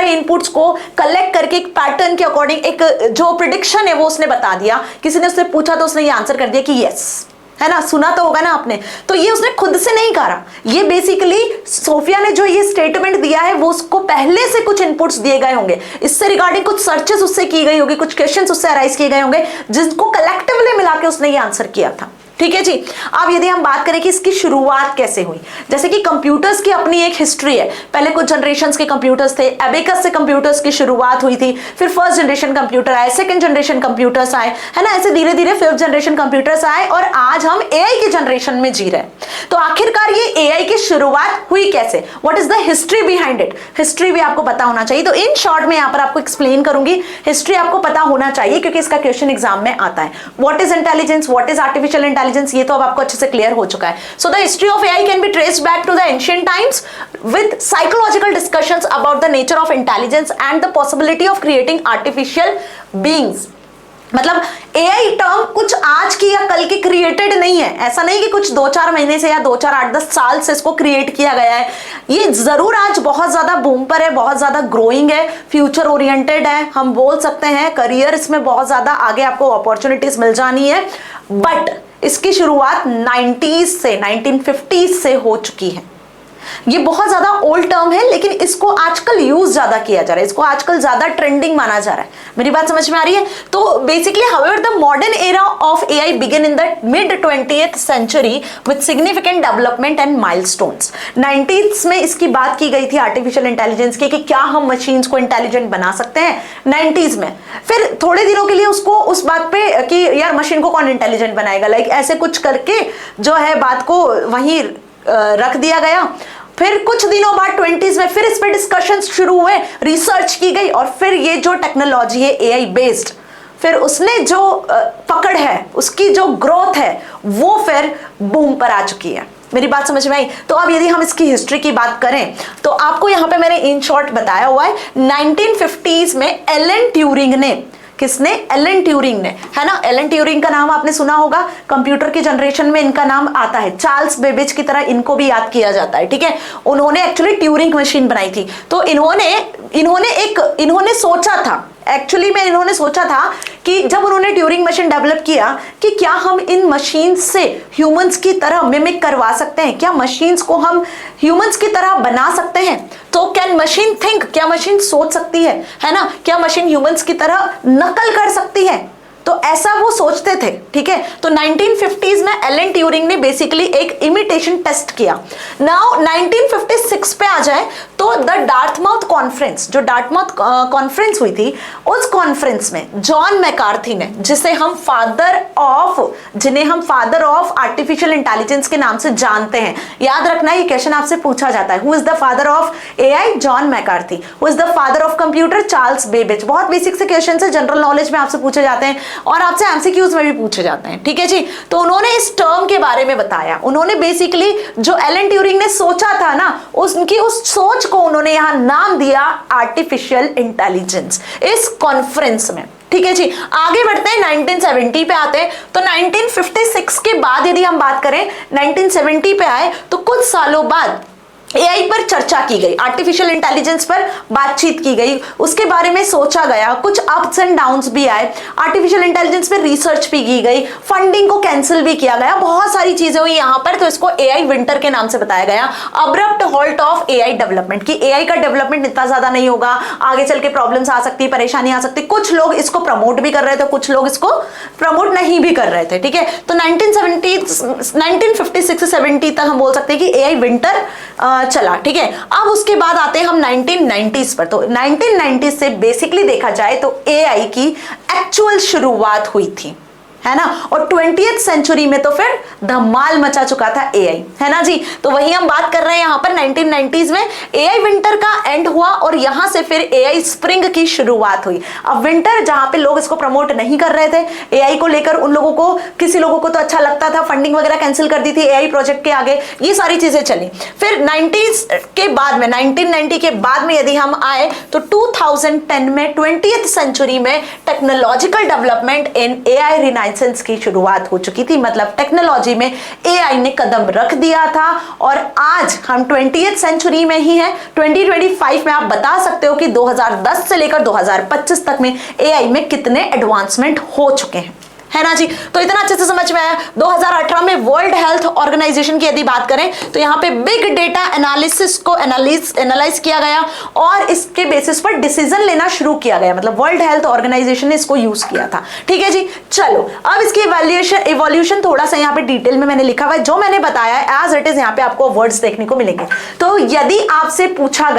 इनपुट्स को कलेक्ट करके एक पैटर्न के अकॉर्डिंग एक जो प्रिडिक्शन है वो उसने बता दिया। किसी ने उससे पूछा तो उसने ये आंसर कर दिया कि यस, है ना, सुना तो होगा ना आपने। तो ये उसने खुद से नहीं कहा, ये बेसिकली सोफिया ने जो ये स्टेटमेंट दिया है वो उसको पहले से कुछ इनपुट्स दिए गए होंगे, इससे रिगार्डिंग कुछ सर्चेस उससे की गई होगी, कुछ क्वेश्चंस उससे अराइज किए गए होंगे, जिनको कलेक्टिवली मिला के उसने ये आंसर किया था। ठीक है जी। अब यदि हम बात करें कि इसकी शुरुआत कैसे हुई, जैसे कि कंप्यूटर्स की अपनी एक हिस्ट्री है। पहले कुछ जनरेशंस के कंप्यूटर्स थे, एबेकस से कंप्यूटर्स की शुरुआत हुई थी, फिर फर्स्ट जनरेशन कंप्यूटर आए, सेकंड जनरेशन कंप्यूटर्स आए, है ना, ऐसे धीरे धीरे फिफ्थ जनरेशन कंप्यूटर्स आए और आज हम एआई की जनरेशन में जी रहे हैं। तो आखिरकार ये एआई की शुरुआत हुई कैसे, what is the history behind it, history भी आपको पता होना चाहिए। तो इन शॉर्ट में यहाँ पर आपको एक्सप्लेन करूंगी, हिस्ट्री आपको पता होना चाहिए क्योंकि इसका क्वेश्चन एग्जाम में आता है। What is intelligence, what is artificial intelligence, ये तो अब आपको अच्छे से क्लियर हो चुका है। So the history of AI can be traced back to the ancient times with psychological discussions about the nature of intelligence and the possibility of creating artificial beings. मतलब एआई टर्म कुछ आज की या कल की क्रिएटेड नहीं है, ऐसा नहीं कि कुछ 2-4 महीने से या 2-4 8-10 साल से इसको क्रिएट किया गया है। ये जरूर आज बहुत ज्यादा बूम पर है, बहुत ज्यादा ग्रोइंग है, फ्यूचर ओरिएंटेड है, हम बोल सकते हैं करियर इसमें बहुत ज्यादा आगे आपको अपॉर्चुनिटीज मिल जानी है। बट इसकी शुरुआत 90s से 1950s से हो चुकी है। ये बहुत ज्यादा ओल्ड टर्म है, लेकिन इसको आजकल यूज ज्यादा किया जा रहा है, इसको आजकल ज्यादा ट्रेंडिंग माना जा रहा है। मेरी बात समझ में आ रही है? तो basically however the modern era of AI begin in the mid 20th century with significant development and milestones. 90s में इसकी बात की गई थी आर्टिफिशियल इंटेलिजेंस की, कि क्या हम मशीन्स को इंटेलिजेंट बना सकते हैं 90s में। फिर थोड़े दिनों के लिए उसको उस बात पे कि यार मशीन को कौन इंटेलिजेंट बनाएगा, लाइक ऐसे कुछ करके जो है बात को वहीं रख दिया गया। फिर कुछ दिनों बाद 20s में फिर इस पे डिस्कशन शुरू हुए, रिसर्च की गई, और फिर ये जो टेक्नोलॉजी है एआई बेस्ड, फिर उसने जो पकड़ है, उसकी जो ग्रोथ है, वो फिर बूम पर आ चुकी है। मेरी बात समझ में आई? तो अब यदि हम इसकी हिस्ट्री की बात करें तो आपको यहां पे मैंने इन शॉर्ट बताया हुआ है 1950s में एलन ट्यूरिंग ने, किसने? एलन ट्यूरिंग ने, है ना। एलन ट्यूरिंग का नाम आपने सुना होगा, कंप्यूटर की जनरेशन में इनका नाम आता है। चार्ल्स बेबेज की तरह इनको भी याद किया जाता है, ठीक है। उन्होंने एक्चुअली ट्यूरिंग मशीन बनाई थी। तो इन्होंने सोचा था, एक्चुअली में इन्होंने सोचा था कि जब उन्होंने ट्यूरिंग मशीन डेवलप किया कि क्या हम इन मशीन से ह्यूमंस की तरह मिमिक करवा सकते हैं, क्या मशीन्स को हम ह्यूमंस की तरह बना सकते हैं। तो कैन मशीन थिंक, क्या मशीन सोच सकती है ना, क्या मशीन ह्यूमंस की तरह नकल कर सकती है। तो ऐसा वो सोचते थे, ठीक है। तो 1950s में एलन ट्यूरिंग ने बेसिकली एक इमिटेशन टेस्ट किया। नाउ 1956 पे आ जाए तो द डार्थमाउथ कॉन्फ्रेंस, जो डार्थमाउथ कॉन्फ्रेंस हुई थी, उस कॉन्फ्रेंस में जॉन मैकार्थी ने, जिन्हें हम फादर ऑफ आर्टिफिशियल इंटेलिजेंस के नाम से जानते हैं। याद रखना, ये क्वेश्चन आपसे पूछा जाता है, who is the father of AI? John McCarthy. Who is the father of computer? Charles Babbage. बहुत बेसिक से क्वेश्चन है, जनरल नॉलेज में आपसे पूछे जाते हैं और आपसे एमसीक्यूज में भी पूछे जाते हैं, ठीक है जी। तो उन्होंने इस टर्म के बारे में बताया। उन्होंने बेसिकली जो एलन ट्यूरिंग ने सोचा था ना, उनकी उस सोच को उन्होंने यहां नाम दिया आर्टिफिशियल इंटेलिजेंस, इस कॉन्फ्रेंस में, ठीक है जी। आगे बढ़ते हैं, 1970 पे आते हैं। तो 1956 के बाद यदि हम बात करें, 1970 पे आए तो कुछ सालों बाद एआई पर चर्चा की गई, आर्टिफिशियल इंटेलिजेंस पर बातचीत की गई, उसके बारे में सोचा गया, कुछ अप्स एंड डाउन्स भी आए, आर्टिफिशियल इंटेलिजेंस पर रिसर्च भी की गई, फंडिंग को कैंसिल भी किया गया, बहुत सारी चीजें हुई यहां पर। तो इसको एआई विंटर के नाम से बताया गया, abrupt halt of AI development, कि एआई का डेवलपमेंट इतना ज्यादा नहीं होगा, आगे चल के प्रॉब्लम्स आ सकती है, परेशानी आ सकती है। कुछ लोग इसको प्रमोट भी कर रहे थे, कुछ लोग इसको प्रमोट नहीं भी कर रहे थे, ठीक है। तो 1956 से 70 तक हम बोल सकते हैं कि एआई विंटर चला, ठीक है। अब उसके बाद आते हैं हम 1990s पर। तो 1990s से बेसिकली देखा जाए तो एआई की एक्चुअल शुरुआत हुई थी, है ना। और 20th सेंचुरी में तो फिर धमाल मचा चुका था एआई, है ना जी। तो वही हम बात कर रहे हैं यहां पर 1990s में एआई विंटर का एंड हुआ और यहां से फिर एआई स्प्रिंग की शुरुआत हुई। अब विंटर जहां पे लोग इसको प्रमोट नहीं कर रहे थे एआई को लेकर, उन लोगों को, किसी लोगों को तो अच्छा लगता था, फंडिंग वगैरह कैंसिल कर दी थी एआई प्रोजेक्ट के आगे, ये सारी चीजें चली। फिर 90s के बाद में, 1990 के बाद में यदि हम आए तो 2010 में 20th सेंचुरी में टेक्नोलॉजिकल डेवलपमेंट इन एआई रिनाइजेंस की शुरुआत हो चुकी थी। मतलब टेक्नोलॉजी में एआई ने कदम रख दिया था और आज हम 20th सेंचुरी में ही हैं। 2025 में आप बता सकते हो कि 2010 से लेकर 2025 तक में एआई में कितने एडवांसमेंट हो चुके हैं, है ना जी। तो इतना अच्छे से समझ में आया। 2018 में वर्ल्ड हेल्थ ऑर्गेनाइजेशन की यदि बात करें तो यहाँ पे बिग डेटा एनालिसिस को एनालाइज किया गया और इसके बेसिस पर डिसीजन लेना शुरू किया गया। मतलब वर्ल्ड हेल्थ ऑर्गेनाइजेशन ने इसको यूज किया था, ठीक है जी। चलो अब इसकी इवोल्यूशन थोड़ा सा यहाँ पे डिटेल में मैंने लिखा हुआ है, जो मैंने बताया एज इट इज यहाँ पे आपको वर्ड्स देखने को मिलेंगे। तो यदि आपसे पूछा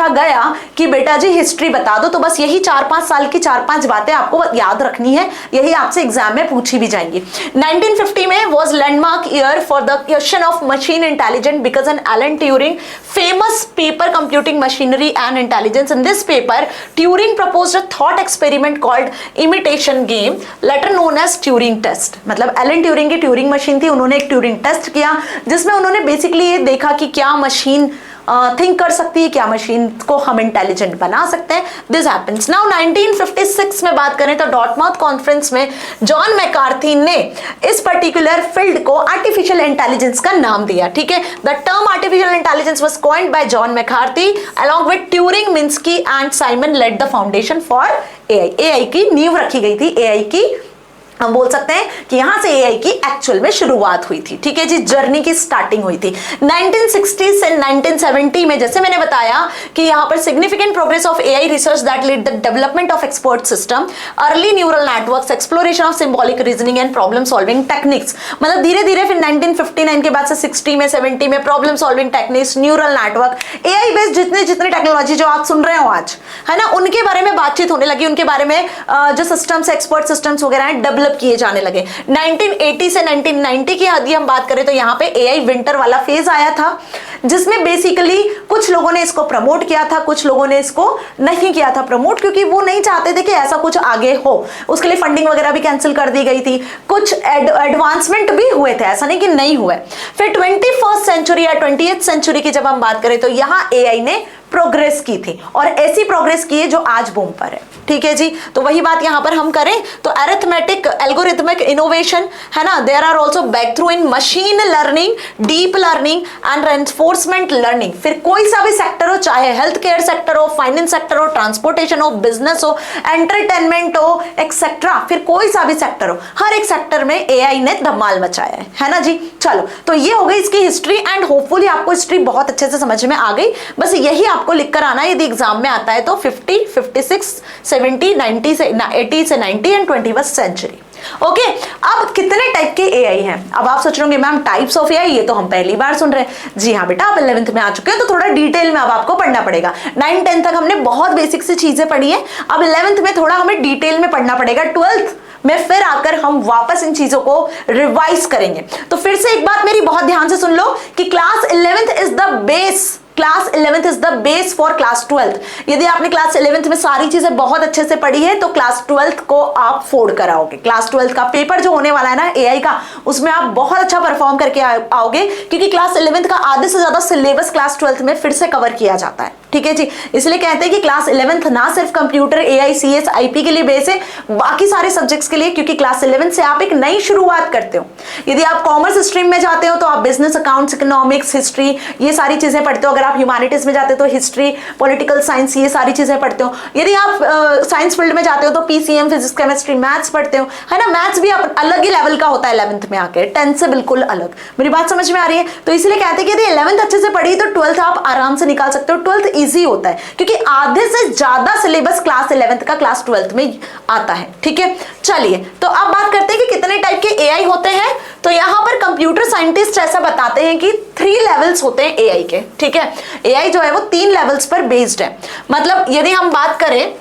गया कि बेटा जी हिस्ट्री बता दो, तो बस यही 4-5 साल की 4-5 बातें आपको याद रखनी है, यही आपसे एग्जाम में पूछी भी जाएंगी। 1950 में was landmark year for the question of machine intelligence because an Alan Turing famous paper computing machinery and intelligence. In this paper, Turing proposed a thought experiment called imitation game, later known as Turing test. मतलब Alan Turing की Turing machine थी, उन्होंने एक Turing test किया जिसमें उन्होंने basically ये देखा कि क्या मशीन थिंक कर सकती है, क्या मशीन को हम इंटेलिजेंट बना सकते हैं। दिस हैपेंस नाउ 1956 में बात करें तो डॉर्टमाउथ कॉन्फ्रेंस में जॉन मैकार्थी ने इस पर्टिकुलर फील्ड को आर्टिफिशियल इंटेलिजेंस का नाम दिया, ठीक है। The term artificial intelligence was coined by John McCarthy along with Turing Minsky and Simon led the foundation for AI. AI की नींव रखी गई थी, एआई की हम बोल सकते हैं कि यहां से एआई की एक्चुअल में शुरुआत हुई थी। ठीक है जी, जर्नी की स्टार्टिंग हुई थी 1960 से 1970 में। जैसे मैंने बताया कि यहां पर significant progress of AI research that lead the development of expert system, early neural networks, exploration of symbolic reasoning and problem solving techniques. मतलब धीरे धीरे फिर 1959 के बाद से 60 में 70 में problem solving techniques, neural network, AI based जितने जितने टेक्नोलॉजी जो आप सुन रहे हो आज, है ना, उनके बारे में बातचीत होने लगी, उनके बारे में जो सिस्टम्स, एक्सपर्ट सिस्टम्स वगैरह हैं डेवलप किए जाने लगे। 1980 से 1990 की यदि हम बात करें तो यहाँ पे एआई विंटर वाला फेज आया था, जिसमें बेसिकली कुछ लोगों ने इसको प्रमोट किया था, कुछ लोगों ने इसको नहीं किया था प्रमोट, क्योंकि वो नहीं चाहते थे कि ऐसा कुछ आगे हो। उसके लिए फंडिंग वगैरह भी कैंसिल कर दी गई थी, कुछ एडवांसमेंट भी हुए थे, ऐसा नहीं कि नहीं हुए। फिर 21st सेंचुरी या 20th सेंचुरी की जब हम बात करें तो यहाँ एआई ने प्रोग्रेस की थी, और ऐसी प्रोग्रेस की है जो आज बूम पर है। ठीक है जी, तो वही बात यहां पर हम करें तो अरिथमेटिक, एल्गोरिथमिक इनोवेशन, है ना, there are also breakthrough in machine learning, deep learning and reinforcement learning. फिर कोई सा भी सेक्टर हो, चाहे हेल्थ केयर सेक्टर हो, फाइनेंस सेक्टर हो, ट्रांसपोर्टेशन हो, बिजनेस हो, एंटरटेनमेंट हो, एक्सेट्रा, फिर कोई सा भी सेक्टर हो, हर एक सेक्टर में एआई ने धमाल मचाया है ना जी। चलो, तो ये हो गई इसकी हिस्ट्री, एंड होपफुली आपको हिस्ट्री बहुत अच्छे से समझ में आ गई। बस यही आपको लिखकर आना है, यदि एग्जाम में आता है तो 50, 56, 70, 90 से 80 से 90 एंड 21st सेंचुरी। ओके, अब कितने टाइप के एआई हैं? अब आप सोच रहे होंगे मैम टाइप्स ऑफ एआई, ये तो हम पहली बार सुन रहे हैं। जी हाँ बेटा, आप 11th में आ चुके हो तो थोड़ा डिटेल में अब आपको पढ़ना पड़ेगा। 9, 10 तक हमने बहुत बेसिक सी चीजें पढ़ी है, अब 11th में थोड़ा हमें डिटेल में पढ़ना पड़ेगा। 12th में फिर आकर हम वापस इन चीजों को रिवाइज करेंगे। तो फिर से एक बात मेरी बहुत ध्यान से सुन लो कि class 11th is the base, class 11th is the base for class 12th। यदि आपने क्लास 11th में सारी चीजें बहुत अच्छे से पढ़ी है तो क्लास 12th को आप फोड़ कर आओगे। क्लास 12th का पेपर जो होने वाला है ना एआई का, उसमें आप बहुत अच्छा परफॉर्म करके आओगे, क्योंकि क्लास 11th का आधे से ज्यादा सिलेबस क्लास 12th में फिर से कवर किया जाता है। ठीक है जी, इसलिए कहते हैं कि क्लास 11th ना सिर्फ कंप्यूटर, एआई, सीएस, आईपी के लिए बेस है, बाकी सारे सब्जेक्ट्स के लिए, क्योंकि क्लास 11th से आप एक नई शुरुआत करते हो। यदि आप कॉमर्स स्ट्रीम में जाते हो तो आप बिजनेस, अकाउंट्स, इकोनॉमिक्स, हिस्ट्री, ये सारी चीजें पढ़ते हो। अगर आप ह्यूमैनिटीज में जाते हो तो हिस्ट्री, पॉलिटिकल साइंस, ये सारी चीजें पढ़ते हो। यदि आप साइंस फील्ड में जाते हो तो पीसीएम, फिजिक्स, केमिस्ट्री, मैथ्स पढ़ते हो, है ना। मैथ्स भी अलग ही लेवल का होता है 11th में आके, 10th से बिल्कुल अलग। मेरी बात समझ में आ रही है? तो इसलिए कहते हैं कि यदि 11th अच्छे से पढ़ी तो 12th आप आराम से निकाल सकते हो। 12th इजी होता है क्योंकि आधे से ज्यादा सिलेबस क्लास 11th का क्लास 12th में आता है। ठीक है, चलिए तो अब बात करते हैं कि कितने टाइप के एआई होते हैं। तो यहां पर कंप्यूटर साइंटिस्ट ऐसा बताते हैं कि 3 लेवल्स होते हैं एआई के। ठीक है, एआई जो है वो 3 लेवल्स पर बेस्ड है। मतलब यदि हम बात करें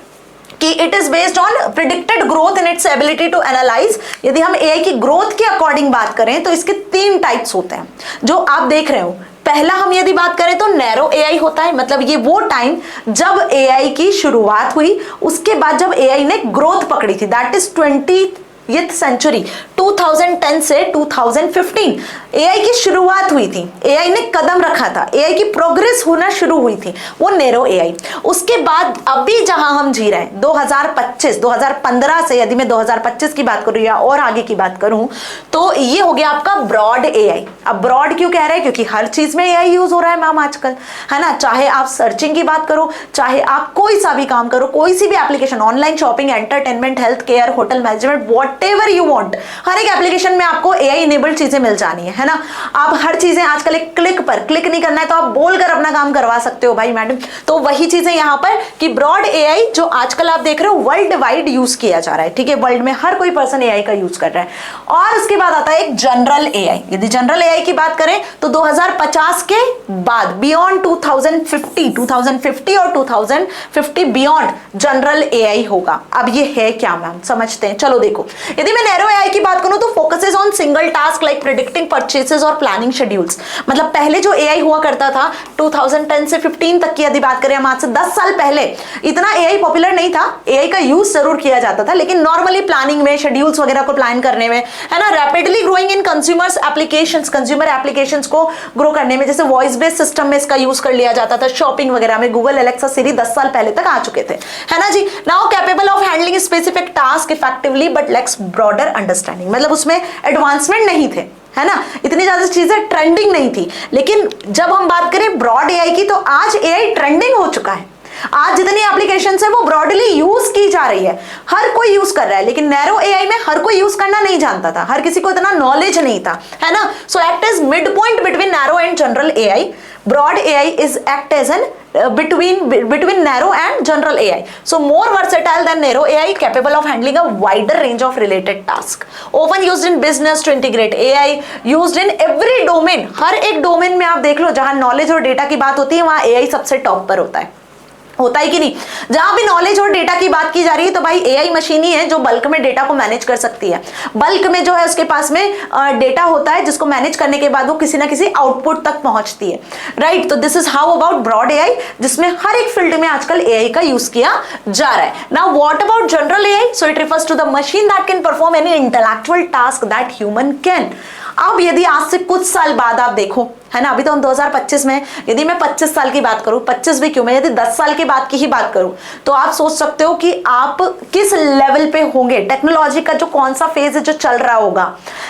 कि it is based on predicted growth in its ability to analyse, यदि हम एआई की ग्रोथ के अकॉर्डिंग बात करें तो इसके 3 टाइप्स होते हैं जो आप देख रहे हो। पहला हम यदि बात करें तो नैरो एआई होता है, मतलब ये वो टाइम जब एआई की शुरुआत हुई, उसके बाद जब एआई ने ग्रोथ पकड़ी थी, दैट इज 20th सेंचुरी, 2010 से 2015 एआई की शुरुआत हुई थी, एआई ने कदम रखा था, एआई की प्रोग्रेस होना शुरू हुई थी, वो नैरो एआई। उसके बाद अभी जहां हम जी रहे हैं 2025, 2015 से यदि मैं 2025 की बात करूं या और आगे की बात करूं तो ये हो गया आपका ब्रॉड एआई। अब ब्रॉड क्यों कह रहे हैं? क्योंकि हर चीज में एआई यूज हो रहा है मैम आजकल, है ना। चाहे आप सर्चिंग की बात करो, चाहे आप कोई सा भी काम करो, कोई सी भी application, online shopping, entertainment, health care, hotel management, whatever you want, हर एक एप्लीकेशन में आपको एआई इनेबल्ड चीजें मिल जानी है ना। आप हर चीजें आजकल एक क्लिक पर, क्लिक नहीं करना है तो आप बोलकर अपना काम करवा सकते हो भाई मैडम। तो वही चीजें यहां पर कि ब्रॉड एआई जो आजकल आप देख रहे हो वर्ल्ड वाइड यूज किया जा रहा है। ठीक है, वर्ल्ड में हर कोई पर्सन एआई का यूज कर रहा है। और उसके बाद आता है एक जनरल एआई। यदि जनरल एआई की बात करें तो 2050 के बाद, बियॉन्ड 2050 और 2050 बियॉन्ड जनरल एआई होगा। अब ये है क्या मैम, समझते हैं। चलो देखो, यदि मैं नैरो एआई की बात करूं तो focuses on single task like predicting purchases और प्लानिंग शेड्यूल्स। मतलब पहले जो एआई हुआ करता था 2010 से 15 तक की यदि बात करें हम, आज से 10 साल पहले इतना एआई पॉपुलर नहीं था। एआई का यूज जरूर किया जाता था लेकिन नॉर्मली प्लानिंग में, शेड्यूल्स वगैरह को प्लान करने में, है ना। Rapidly growing in consumers applications, consumer applications को ग्रो करने में, जैसे वॉइस बेस्ड सिस्टम में इसका यूज कर लिया जाता था। शॉपिंग वगैरह में गूगल, एलेक्सा, सिरी 10 साल पहले तक आ चुके थे, है ना जी। Now capable of handling specific task effectively but lacks broader understanding. मतलब उसमें एडवांसमेंट नहीं थे, है ना, इतनी ज्यादा चीजें ट्रेंडिंग नहीं थी। लेकिन जब हम बात करें ब्रॉड एआई की तो आज एआई ट्रेंडिंग हो चुका है। आज जितनी एप्लीकेशन है वो ब्रॉडली यूज की जा रही है, हर कोई यूज कर रहा है, लेकिन नैरो एआई में हर कोई यूज करना नहीं जानता था, हर किसी को इतना नॉलेज नहीं था, है ना। So act is mid point between narrow and general AI. Broad AI is act as an between narrow and general AI. So more versatile than narrow AI, capable of handling a wider range of related tasks. Often used in business to integrate AI, used in every domain. हर एक domain में आप देख लो जहां knowledge और data की बात होती है वहां AI सबसे टॉप पर होता है कि नहीं। जहां भी नॉलेज और डेटा की बात की जा रही है तो भाई एआई मशीन ही है जो बल्क में डेटा को मैनेज कर सकती है। बल्क में जो है उसके पास में डेटा होता है जिसको मैनेज करने के बाद वो किसी ना किसी आउटपुट तक पहुंचती है, राइट। तो this is how about broad AI, जिसमें हर एक फील्ड में आजकल एआई का यूज किया जा रहा है। Now what about general AI? So it refers to the machine that can perform any intellectual task that human can. अब यदि आज से कुछ साल बाद आप देखो, है ना, अभी तो हम 2025 में, यदि मैं 25 साल की बात करूं, 25 भी क्यों, मैं यदि 10 साल के बाद की ही बात करूं, तो आप सोच सकते हो कि आप किस लेवल पे होंगे। टेक्नोलॉजी का जो कौन सा फेज है जो चल रहा होगा,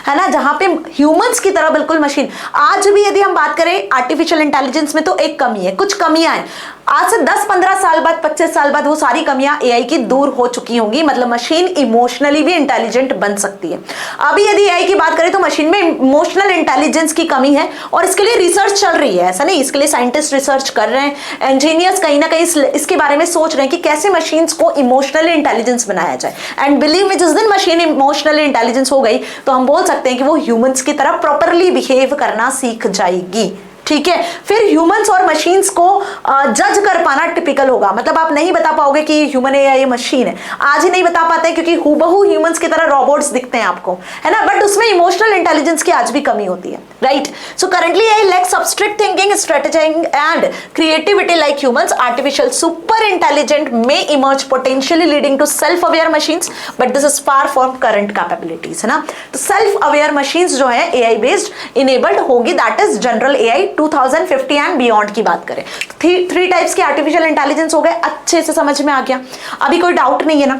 है ना, जहां पे ह्यूमंस की तरह बिल्कुल मशीन। आज भी यदि हम बात करें आर्टिफिशियल इंटेलिजेंस में तो एक कमी है, कुछ कमियां हैं। आज से 10-15 साल बाद, 25 साल बाद वो सारी कमियां एआई की दूर हो चुकी होंगी, मतलब मशीन इमोशनली भी इंटेलिजेंट बन सकती है। अभी यदि एआई की बात करें तो मशीन में इमोशनल इंटेलिजेंस की कमी है और इसके लिए रिसर्च चल रही है, ऐसा नहीं, इसके लिए साइंटिस्ट रिसर्च कर रहे हैं, इंजीनियर्स कहीं ना कहीं इसके बारे में सोच रहे हैं कि कैसे मशीन्स को इमोशनल इंटेलिजेंस बनाया जाए। एंड बिलीव मी, जिस दिन मशीन इमोशनल इंटेलिजेंस हो गई तो हम बोल सकते हैं कि वो ह्यूमंस की तरह प्रॉपरली बिहेव करना सीख जाएगी, ठीक है। फिर ह्यूमंस और मशीन्स को जज कर पाना टिपिकल होगा, मतलब आप नहीं बता पाओगे कि ह्यूमन है या ये मशीन है। आज ही नहीं बता पाते हैं क्योंकि हूबहू ह्यूमंस की तरह रोबोट्स दिखते हैं आपको, है ना, बट उसमें इमोशनल इंटेलिजेंस की आज भी कमी होती है, right. So currently AI lacks abstract thinking, strategizing and creativity like humans. Artificial super intelligent may emerge potentially leading to self aware machines, but this is far from current capabilities, है ना। तो self aware machines जो है AI based enabled होगी, that is general AI 2050 and beyond की बात करें। Three types के आर्टिफिशियल इंटेलिजेंस हो गए, अच्छे से समझ में आ गया, अभी कोई डाउट नहीं है ना।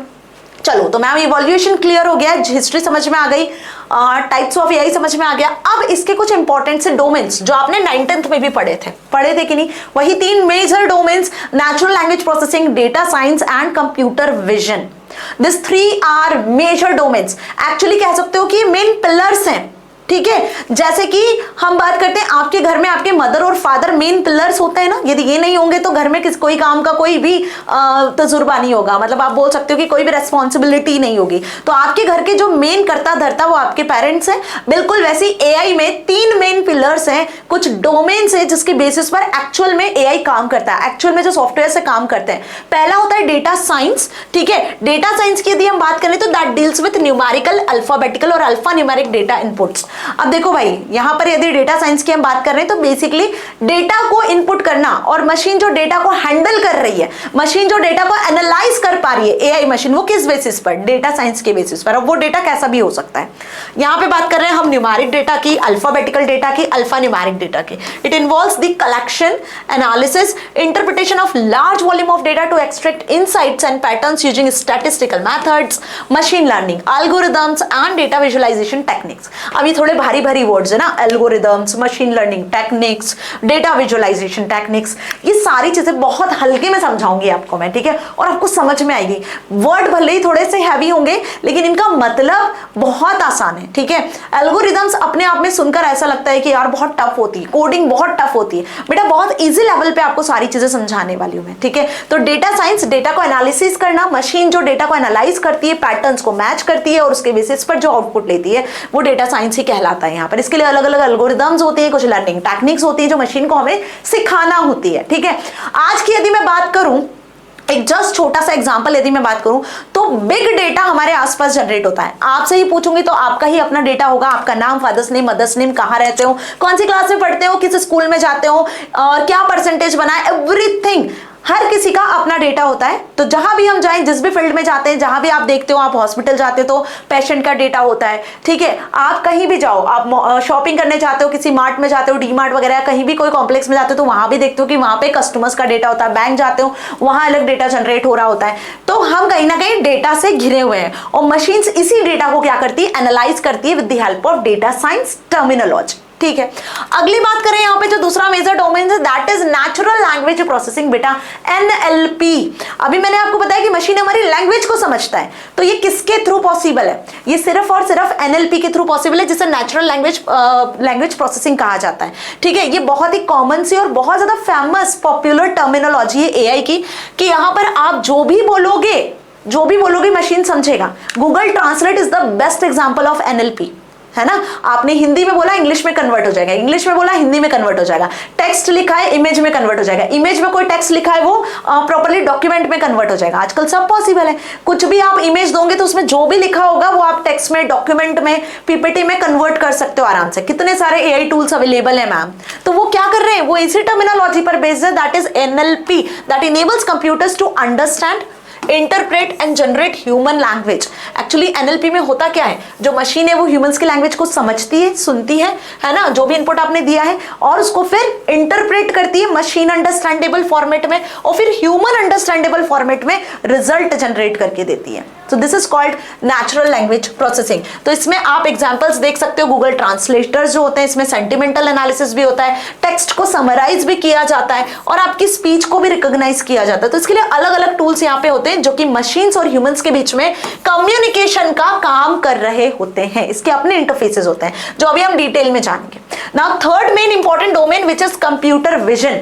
चलो तो मैम इवोल्यूशन क्लियर हो गया, हिस्ट्री समझ में आ गई, टाइप्स ऑफ एआई समझ में आ गया। अब इसके कुछ इंपॉर्टेंट से डोमेन्स जो आपने 9th में भी पढ़े थे कि नहीं, वही 3 major domains, natural language processing, data science and computer vision. This 3 are major domains, actually कह सकते हो कि मेन पिलर्स हैं, ठीक है। जैसे कि हम बात करते हैं आपके घर में आपके मदर और फादर मेन पिलर्स होते हैं ना, यदि ये नहीं होंगे तो घर में कोई काम का कोई भी तजुर्बा नहीं होगा, मतलब आप बोल सकते हो कि कोई भी रेस्पॉन्सिबिलिटी नहीं होगी। तो आपके घर के जो मेन करता धरता वो आपके पेरेंट्स हैं। बिल्कुल वैसे एआई में 3 मेन पिलर्स हैं, कुछ डोमेन्स हैं जिसके बेसिस पर एक्चुअल में एआई काम करता है, एक्चुअल में जो सॉफ्टवेयर से काम करते हैं। पहला होता है डेटा साइंस, ठीक है। डेटा साइंस की यदि हम बात करें तो that deals with numerical, alphabetical और अल्फा न्यूमेरिक डेटा इनपुट्स। अब देखो भाई, यहां पर यदि डेटा साइंस की हम बात कर रहे हैं तो बेसिकली डेटा को इनपुट करना, और मशीन जो डेटा को हैंडल कर रही है, मशीन जो डेटा को एनालाइज कर पा रही है, एआई मशीन, वो किस बेसिस पर? डेटा साइंस के बेसिस पर। अब वो डेटा कैसा भी हो सकता है। यहां पे बात कर रहे हैं हम न्यूमेरिक डेटा की, अल्फाबेटिकल डेटा की, अल्फा न्यूमेरिक डेटा की। It involves the collection, analysis, interpretation of large volume of data to extract insights and patterns using statistical methods, machine learning, algorithms and data visualisation techniques. अब ये थोड़े भारी words है ना, algorithms, machine learning techniques, data visualisation techniques, ये सारी चीजें बहुत हल्के में समझाऊंगी आपको मैं, ठीक है, और आपको समझ में आएगी। वर्ड भले ही थोड़े से हैवी होंगे लेकिन इनका मतलब बहुत आसान है, ठीक है। एल्गोरिथम्स अपने आप में सुनकर ऐसा लगता है कि यार बहुत टफ होती है, कोडिंग बहुत टफ होती है, बेटा बहुत इजी लेवल पे आपको सारी चीजें समझाने वाली हूं मैं, ठीक है। तो डेटा साइंस, डेटा को एनालिसिस करना, मशीन जो डेटा को एनालाइज करती है, पैटर्न्स को मैच करती है और उसके बेसिस पर जो आउटपुट लेती है वो डेटा साइंस ही कहलाता है। यहाँ पर इसके लिए अलग अलग एल्गोरिथम्स होते हैं, कुछ लर्निंग टेक्निक्स होती है जो मशीन को हमें सिखाना होती है, ठीक है। आज की यदि मैं बात करूं, एक जस्ट छोटा सा एग्जांपल यदि मैं बात करूं तो बिग डेटा हमारे आसपास जनरेट होता है। आपसे ही पूछूंगी तो आपका ही अपना डेटा होगा, आपका नाम, फादर्स नेम, मदर्स नेम, कहाँ रहते हो, कौन सी क्लास में पढ़ते हो, किस स्कूल में जाते हो, क्या परसेंटेज बना है, एवरीथिंग। हर किसी का अपना डेटा होता है। तो जहां भी हम जाएं, जिस भी फील्ड में जाते हैं, जहां भी आप देखते हो, आप हॉस्पिटल जाते हो तो पेशेंट का डेटा होता है, ठीक है। आप कहीं भी जाओ, आप शॉपिंग करने जाते हो, किसी मार्ट में जाते हो, डी मार्ट वगैरह, कहीं भी कोई कॉम्प्लेक्स में जाते हो तो वहां भी देखते हो कि वहां पे कस्टमर्स का डेटा होता है। बैंक जाते हो, वहां अलग डेटा जनरेट हो रहा होता है। तो हम कहीं ना कहीं डेटा से घिरे हुए हैं और मशीन्स इसी डेटा को क्या करती है, एनालाइज करती है with the help of data science terminology. ठीक है। अगली बात करें यहाँ पे जो दूसरा मेजर डोमेन है that is natural language processing बेटा, एनएलपी। अभी मैंने आपको बताया कि मशीन हमारी लैंग्वेज को समझता है, तो ये किसके थ्रू पॉसिबल है? ये सिर्फ और सिर्फ एनएलपी के थ्रू पॉसिबल है, जिसे नेचुरल लैंग्वेज प्रोसेसिंग कहा जाता है। ठीक है, ये बहुत ही कॉमन सी और बहुत ज्यादा फेमस पॉपुलर टर्मिनोलॉजी है एआई की, कि यहाँ पर आप जो भी बोलोगे मशीन समझेगा। Google translate is the best example of NLP, है ना। आपने हिंदी में बोला इंग्लिश में कन्वर्ट हो जाएगा, इंग्लिश में बोला हिंदी में कन्वर्ट हो जाएगा, टेक्स्ट लिखा है इमेज में कन्वर्ट हो जाएगा, इमेज में कोई टेक्स्ट लिखा है वो प्रॉपर्ली डॉक्यूमेंट में कन्वर्ट हो जाएगा। आजकल सब पॉसिबल है, कुछ भी आप इमेज दोगे तो उसमें जो भी लिखा होगा वो आप टेक्स्ट में, डॉक्यूमेंट में, पीपीटी में कन्वर्ट कर सकते हो आराम से। कितने सारे एआई टूल्स अवेलेबल है मैम। तो वो क्या कर रहे हैं, वो इसी टर्मिनोलॉजी पर बेस्ड है, that is NLP, that enables computers to understand, interpret and generate human language. Actually NLP में होता क्या है, जो मशीन है वो ह्यूमंस की लैंग्वेज को समझती है, सुनती है ना, जो भी इनपुट आपने दिया है, और उसको फिर इंटरप्रेट करती है मशीन अंडरस्टैंडेबल फॉर्मेट में, और फिर ह्यूमन अंडरस्टैंडेबल फॉर्मेट में रिजल्ट जनरेट करके देती है। So this is called natural language processing. तो इसमें आप एग्जांपल्स देख सकते हो, गूगल ट्रांसलेटर्स जो होते हैं, इसमें सेंटिमेंटल एनालिसिस भी होता है, टेक्स्ट को समराइज भी किया जाता है, और आपकी स्पीच को भी रिकॉग्नाइज किया जाता है। तो इसके लिए अलग अलग टूल्स यहाँ पे होते हैं जो कि मशीन्स और ह्यूमंस के बीच में कम्युनिकेशन का काम कर रहे होते हैं। इसके अपने इंटरफेसेस होते हैं जो अभी हम डिटेल में जानेंगे। Now third main important domain which is computer vision.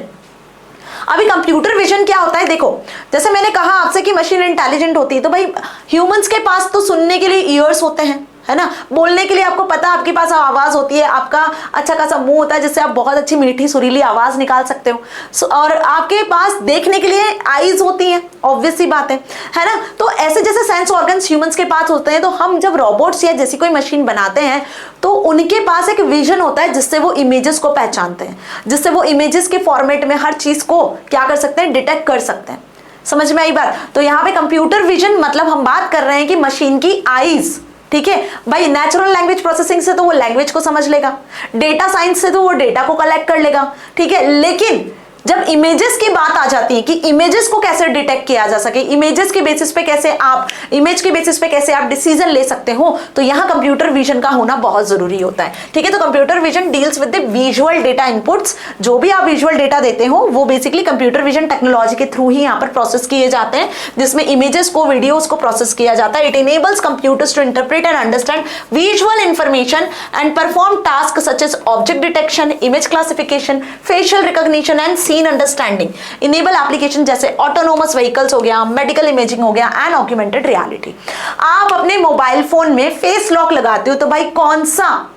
अभी कंप्यूटर विजन क्या होता है, देखो जैसे मैंने कहा आपसे कि मशीन इंटेलिजेंट होती है, तो भाई ह्यूमंस के पास तो सुनने के लिए ईयर्स होते हैं, है ना, बोलने के लिए आपको पता आपके पास आवाज होती है, आपका अच्छा खासा मुंह होता है जिससे आप बहुत अच्छी मीठी सुरीली आवाज निकाल सकते हो, और आपके पास देखने के लिए आईज होती हैं, ऑब्वियस सी बात है ना। तो ऐसे जैसे सेंस ऑर्गन्स ह्यूमंस के पास होते हैं, तो हम जब रोबोट्स या जैसी कोई मशीन बनाते हैं तो उनके पास एक विजन होता है जिससे वो इमेजेस को पहचानते हैं, जिससे वो इमेजेस के फॉर्मेट में हर चीज को क्या कर सकते हैं, डिटेक्ट कर सकते हैं। समझ में आई बात? तो यहाँ पे कंप्यूटर विजन मतलब हम बात कर रहे हैं कि मशीन की आईज, ठीक है भाई, नेचुरल लैंग्वेज प्रोसेसिंग से तो वो लैंग्वेज को समझ लेगा, डेटा साइंस से तो वो डेटा को कलेक्ट कर लेगा, ठीक है, लेकिन जब इमेजेस की बात आ जाती है कि इमेजेस को कैसे डिटेक्ट किया जा सके, इमेजेस के बेसिस पे कैसे आप डिसीजन ले सकते हो, तो यहां कंप्यूटर विजन का होना बहुत जरूरी होता है। ठीक है, तो computer vision deals with the visual data inputs. जो भी आप विजुअल डेटा देते हो वो बेसिकली कंप्यूटर विजन टेक्नोलॉजी के थ्रू ही यहाँ पर प्रोसेस किए जाते हैं, जिसमें इमेजेस को, वीडियोस को प्रोसेस किया जाता है। It enables computers to interpret and understand visual information and perform task such as object detection, image classification, facial recognition and scene understanding. Enable application जैसे ऑटोनोमस व्हीकल्स हो गया, मेडिकल इमेजिंग हो गया and augmented reality. आप अपने mobile phone में face lock लगाते हो तो भाई कौन सा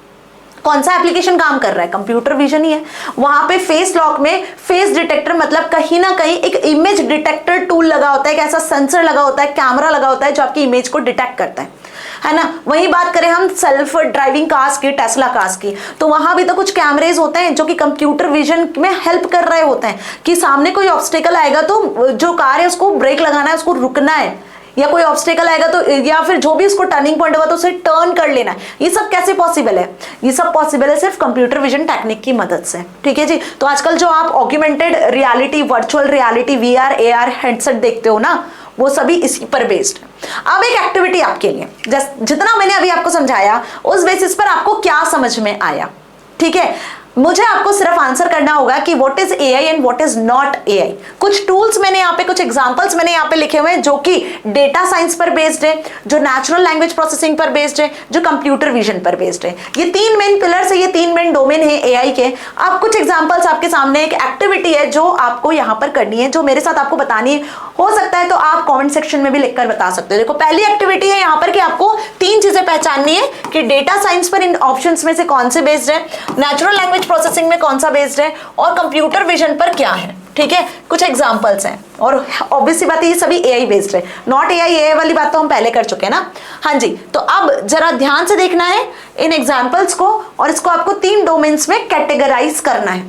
एप्लीकेशन काम कर रहा है, कंप्यूटर विजन ही है। वहां पे फेस लॉक में फेस डिटेक्टर मतलब कहीं ना कहीं एक इमेज डिटेक्टर टूल लगा होता है, एक ऐसा सेंसर लगा होता है, कैमरा लगा होता है जो आपकी इमेज को डिटेक्ट करता है ना। वही बात करें हम सेल्फ ड्राइविंग कार्स की, टेस्ला कार्स की, तो वहां भी तो कुछ कैमरेज होते हैं जो कि कंप्यूटर विजन में हेल्प कर रहे होते हैं कि सामने कोई ऑब्स्टेकल आएगा तो जो कार है उसको ब्रेक लगाना है, उसको रुकना है, या कोई ऑब्स्टेकल आएगा तो, या फिर जो भी उसको टर्निंग पॉइंट होगा तो उसे टर्न कर लेना है। ये सब कैसे पॉसिबल है? ये सब पॉसिबल है सिर्फ कंप्यूटर विजन टेक्निक की मदद से। ठीक है जी। तो आजकल जो आप augmented reality, virtual reality, VR, AR headset देखते हो ना, वो सभी इसी पर बेस्ड है। अब एक एक्टिविटी आपके लिए, जितना मैंने अभी आपको समझाया उस बेसिस पर आपको क्या समझ में आया, ठीक है, मुझे आपको सिर्फ आंसर करना होगा कि what is AI and what is not AI. कुछ टूल्स मैंने यहाँ पे, कुछ एग्जांपल्स मैंने यहाँ पे लिखे हुए हैं जो कि डेटा साइंस पर बेस्ड है, जो नेचुरल लैंग्वेज प्रोसेसिंग पर बेस्ड है, जो कंप्यूटर विजन पर बेस्ड है। ये तीन मेन पिलर्स है, ये तीन मेन डोमेन है एआई के। अब कुछ एग्जांपल्स आपके सामने, एक एक्टिविटी है जो आपको यहाँ पर करनी है, जो मेरे साथ आपको बतानी है। हो सकता है तो आप कॉमेंट सेक्शन में भी लिखकर बता सकते हो। देखो पहली एक्टिविटी है यहाँ पर कि आपको तीन चीजें पहचाननी है कि डेटा साइंस पर इन ऑप्शंस में से कौन से बेस्ड है, नेचुरल लैंग्वेज प्रोसेसिंग में कौन सा बेस्ड है, और कंप्यूटर विजन पर क्या है। ठीक है, कुछ एग्जांपल्स हैं, और ऑब्वियस सी बात है ये सभी एआई बेस्ड है। नॉट एआई वाली बात तो हम पहले कर चुके हैं ना। हाँ जी, तो अब जरा ध्यान से देखना है इन एग्जांपल्स को, और इसको आपको तीन डोमेन्स में कैटेगराइज करना है।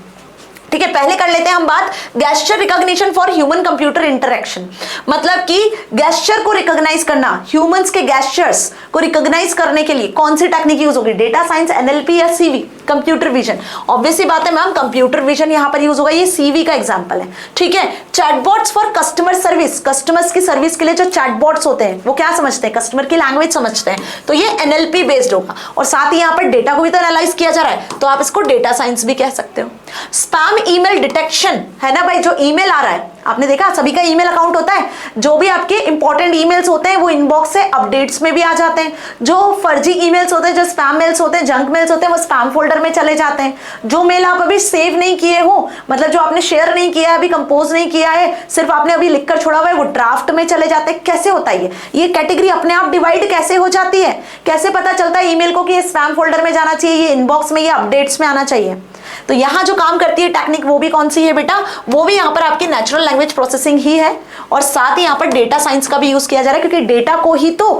ठीक है, पहले कर लेते हैं हम बात gesture recognition for human computer interaction. मतलब कि गेस्चर को रिकॉग्नाइज करना, ह्यूमंस के गेस्चर्स को रिकॉग्नाइज करने के लिए कौन सी टेक्निक यूज होगी? डेटा साइंस, एनएलपी या सीवी, कंप्यूटर विजन। ऑब्वियसली बात है मैम, कंप्यूटर विजन यहां पर यूज होगा, ये सीवी का एग्जांपल है। ठीक है, chatbots for customer service, customers की सर्विस के लिए जो चैटबॉट्स होते हैं वो क्या समझते हैं? कस्टमर की लैंग्वेज समझते हैं, तो ये एनएलपी बेस्ड होगा। और साथ ही यहाँ पर डेटा को भी तो एनालाइज किया जा रहा है, तो आप इसको डेटा साइंस भी कह सकते हो। स्पैम ईमेल डिटेक्शन है ना भाई, जो ईमेल आ रहा है, आपने देखा सभी का ईमेल अकाउंट होता है, जो भी आपके इंपॉर्टेंट ईमेल्स होते हैं वो इनबॉक्स से अपडेट्स में भी आ जाते हैं। जो फर्जी ईमेल्स होते हैं, जो स्पैम मेल्स होते हैं, जंक मेल्स होते हैं, वो स्पैम फोल्डर में चले जाते हैं। जो मेल आप अभी सेव नहीं किए हो, मतलब जो आपने शेयर नहीं किया है, अभी कंपोज नहीं किया है, सिर्फ आपने अभी लिखकर छोड़ा हुआ है, वो ड्राफ्ट में चले जाते हैं। कैसे होता है ये कैटेगरी अपने आप डिवाइड कैसे हो जाती है? कैसे पता चलता है ईमेल को कि ये स्पैम फोल्डर में जाना चाहिए, ये इनबॉक्स में, ये अपडेट्स में आना चाहिए? तो यहां जो काम करती है टेक्निक वो भी कौन सी है बेटा? वो भी यहां पर आपकी नेचुरल लैंग्वेज प्रोसेसिंग ही है, और साथ ही यहां पर डेटा साइंस का भी यूज किया जा रहा है, क्योंकि डेटा को ही तो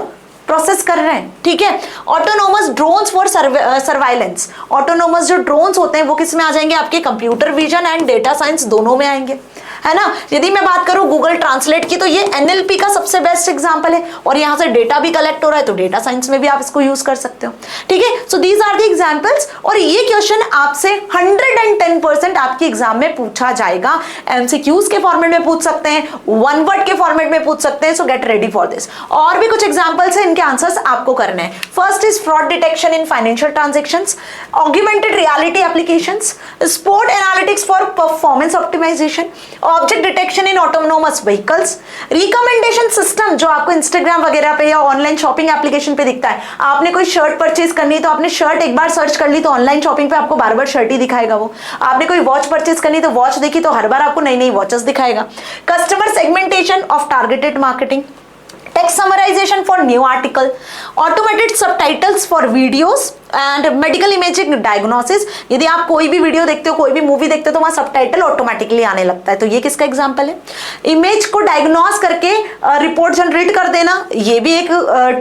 प्रोसेस कर रहे हैं। ठीक है, autonomous drones for surveillance, autonomous जो ड्रोन्स होते हैं वो किस में आ जाएंगे? आपके computer vision and data science दोनों में आएंगे, है ना। यदि मैं बात करूं गूगल ट्रांसलेट की, तो ये एनएलपी का सबसे बेस्ट एग्जांपल है, और यहां से डेटा भी कलेक्ट हो रहा है, तो डेटा साइंस में भी आप इसको यूज कर सकते हो। ठीक है, so these are the examples, और ये क्वेश्चन आपसे 110% आपके एग्जाम में पूछा जाएगा। एमसीक्यूज के फॉर्मेट में पूछ सकते हैं, वन वर्ड के फॉर्मेट में पूछ सकते हैं, सो गेट रेडी फॉर दिस। और भी कुछ एग्जांपल्स हैं, इनके आंसर्स आपको करने हैं। First is fraud detection in financial transactions, augmented reality applications, sport analytics for performance optimisation, object detection in autonomous vehicles, recommendation system जो आपको इंस्टाग्राम वगैरह पे या ऑनलाइन शॉपिंग एप्लीकेशन पे दिखता है। आपने कोई शर्ट परचेज करनी है, तो आपने शर्ट एक बार सर्च कर ली, तो ऑनलाइन शॉपिंग पे आपको बार बार शर्ट ही दिखाएगा वो। आपने कोई वॉच परचेज करनी, तो वॉच देखी तो हर बार आपको नई नई वॉचेस दिखाएगा। Customer segmentation of targeted marketing, text summarization for new article, automated subtitles for videos and medical imaging diagnosis. यदि आप कोई भी वीडियो देखते हो, कोई भी मूवी देखते हो, तो वहां सबटाइटल ऑटोमेटिकली आने लगता है, तो ये किसका एग्जांपल है? इमेज को डायग्नोस करके रिपोर्ट जनरेट कर देना, ये भी एक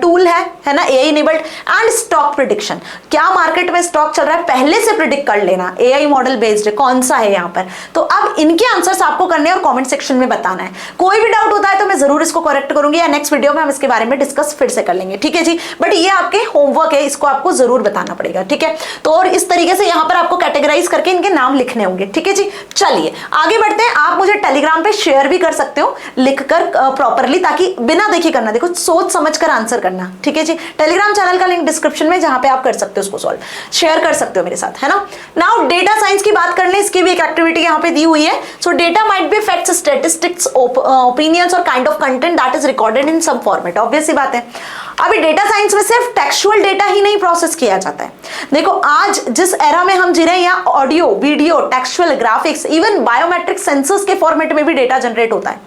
टूल है ना, AI enabled. And stock prediction, क्या मार्केट में स्टॉक चल रहा है पहले से प्रिडिक्ट कर लेना, एआई मॉडल बेस्ड कौन सा है यहाँ पर। तो अब इनके आंसर्स आपको करने और कॉमेंट सेक्शन में बताना है। कोई भी डाउट होता है तो मैं जरूर इसको करेक्ट करूंगी, या नेक्स्ट वीडियो में हम इसके बारे में डिस्कस फिर से कर लेंगे। ठीक है जी, बट ये आपके होमवर्क है, इसको आपको जरूर बताना पड़ेगा। ठीक है, तो और इस तरीके से यहां पर आपको कैटेगराइज करके इनके नाम लिखने होंगे। ठीक है जी, चलिए आगे बढ़ते हैं। आप मुझे टेलीग्राम पे शेयर भी कर सकते हो लिखकर प्रॉपरली, ताकि बिना देखे करना, देखो सोच समझ कर आंसर करना। ठीक है जी, टेलीग्राम चैनल का लिंक डिस्क्रिप्शन में, जहां पे आप कर सकते हो उसको सॉल्व, शेयर कर सकते हो मेरे साथ, है ना। नाउ डेटा साइंस की बात कर ले, इसकी भी एक एक्टिविटी यहां पे दी हुई है। So data might be facts, statistics, opinions और kind of content that is recorded in some format. Obvious सी बात है, अभी डेटा साइंस में सिर्फ टेक्सुअल डेटा ही नहीं प्रोसेस किया जाता है। देखो आज जिस एरा में हम जी रहे हैं, यहाँ audio, video, textual, graphics, even biometric sensors के फॉर्मेट में भी डेटा जनरेट होता है।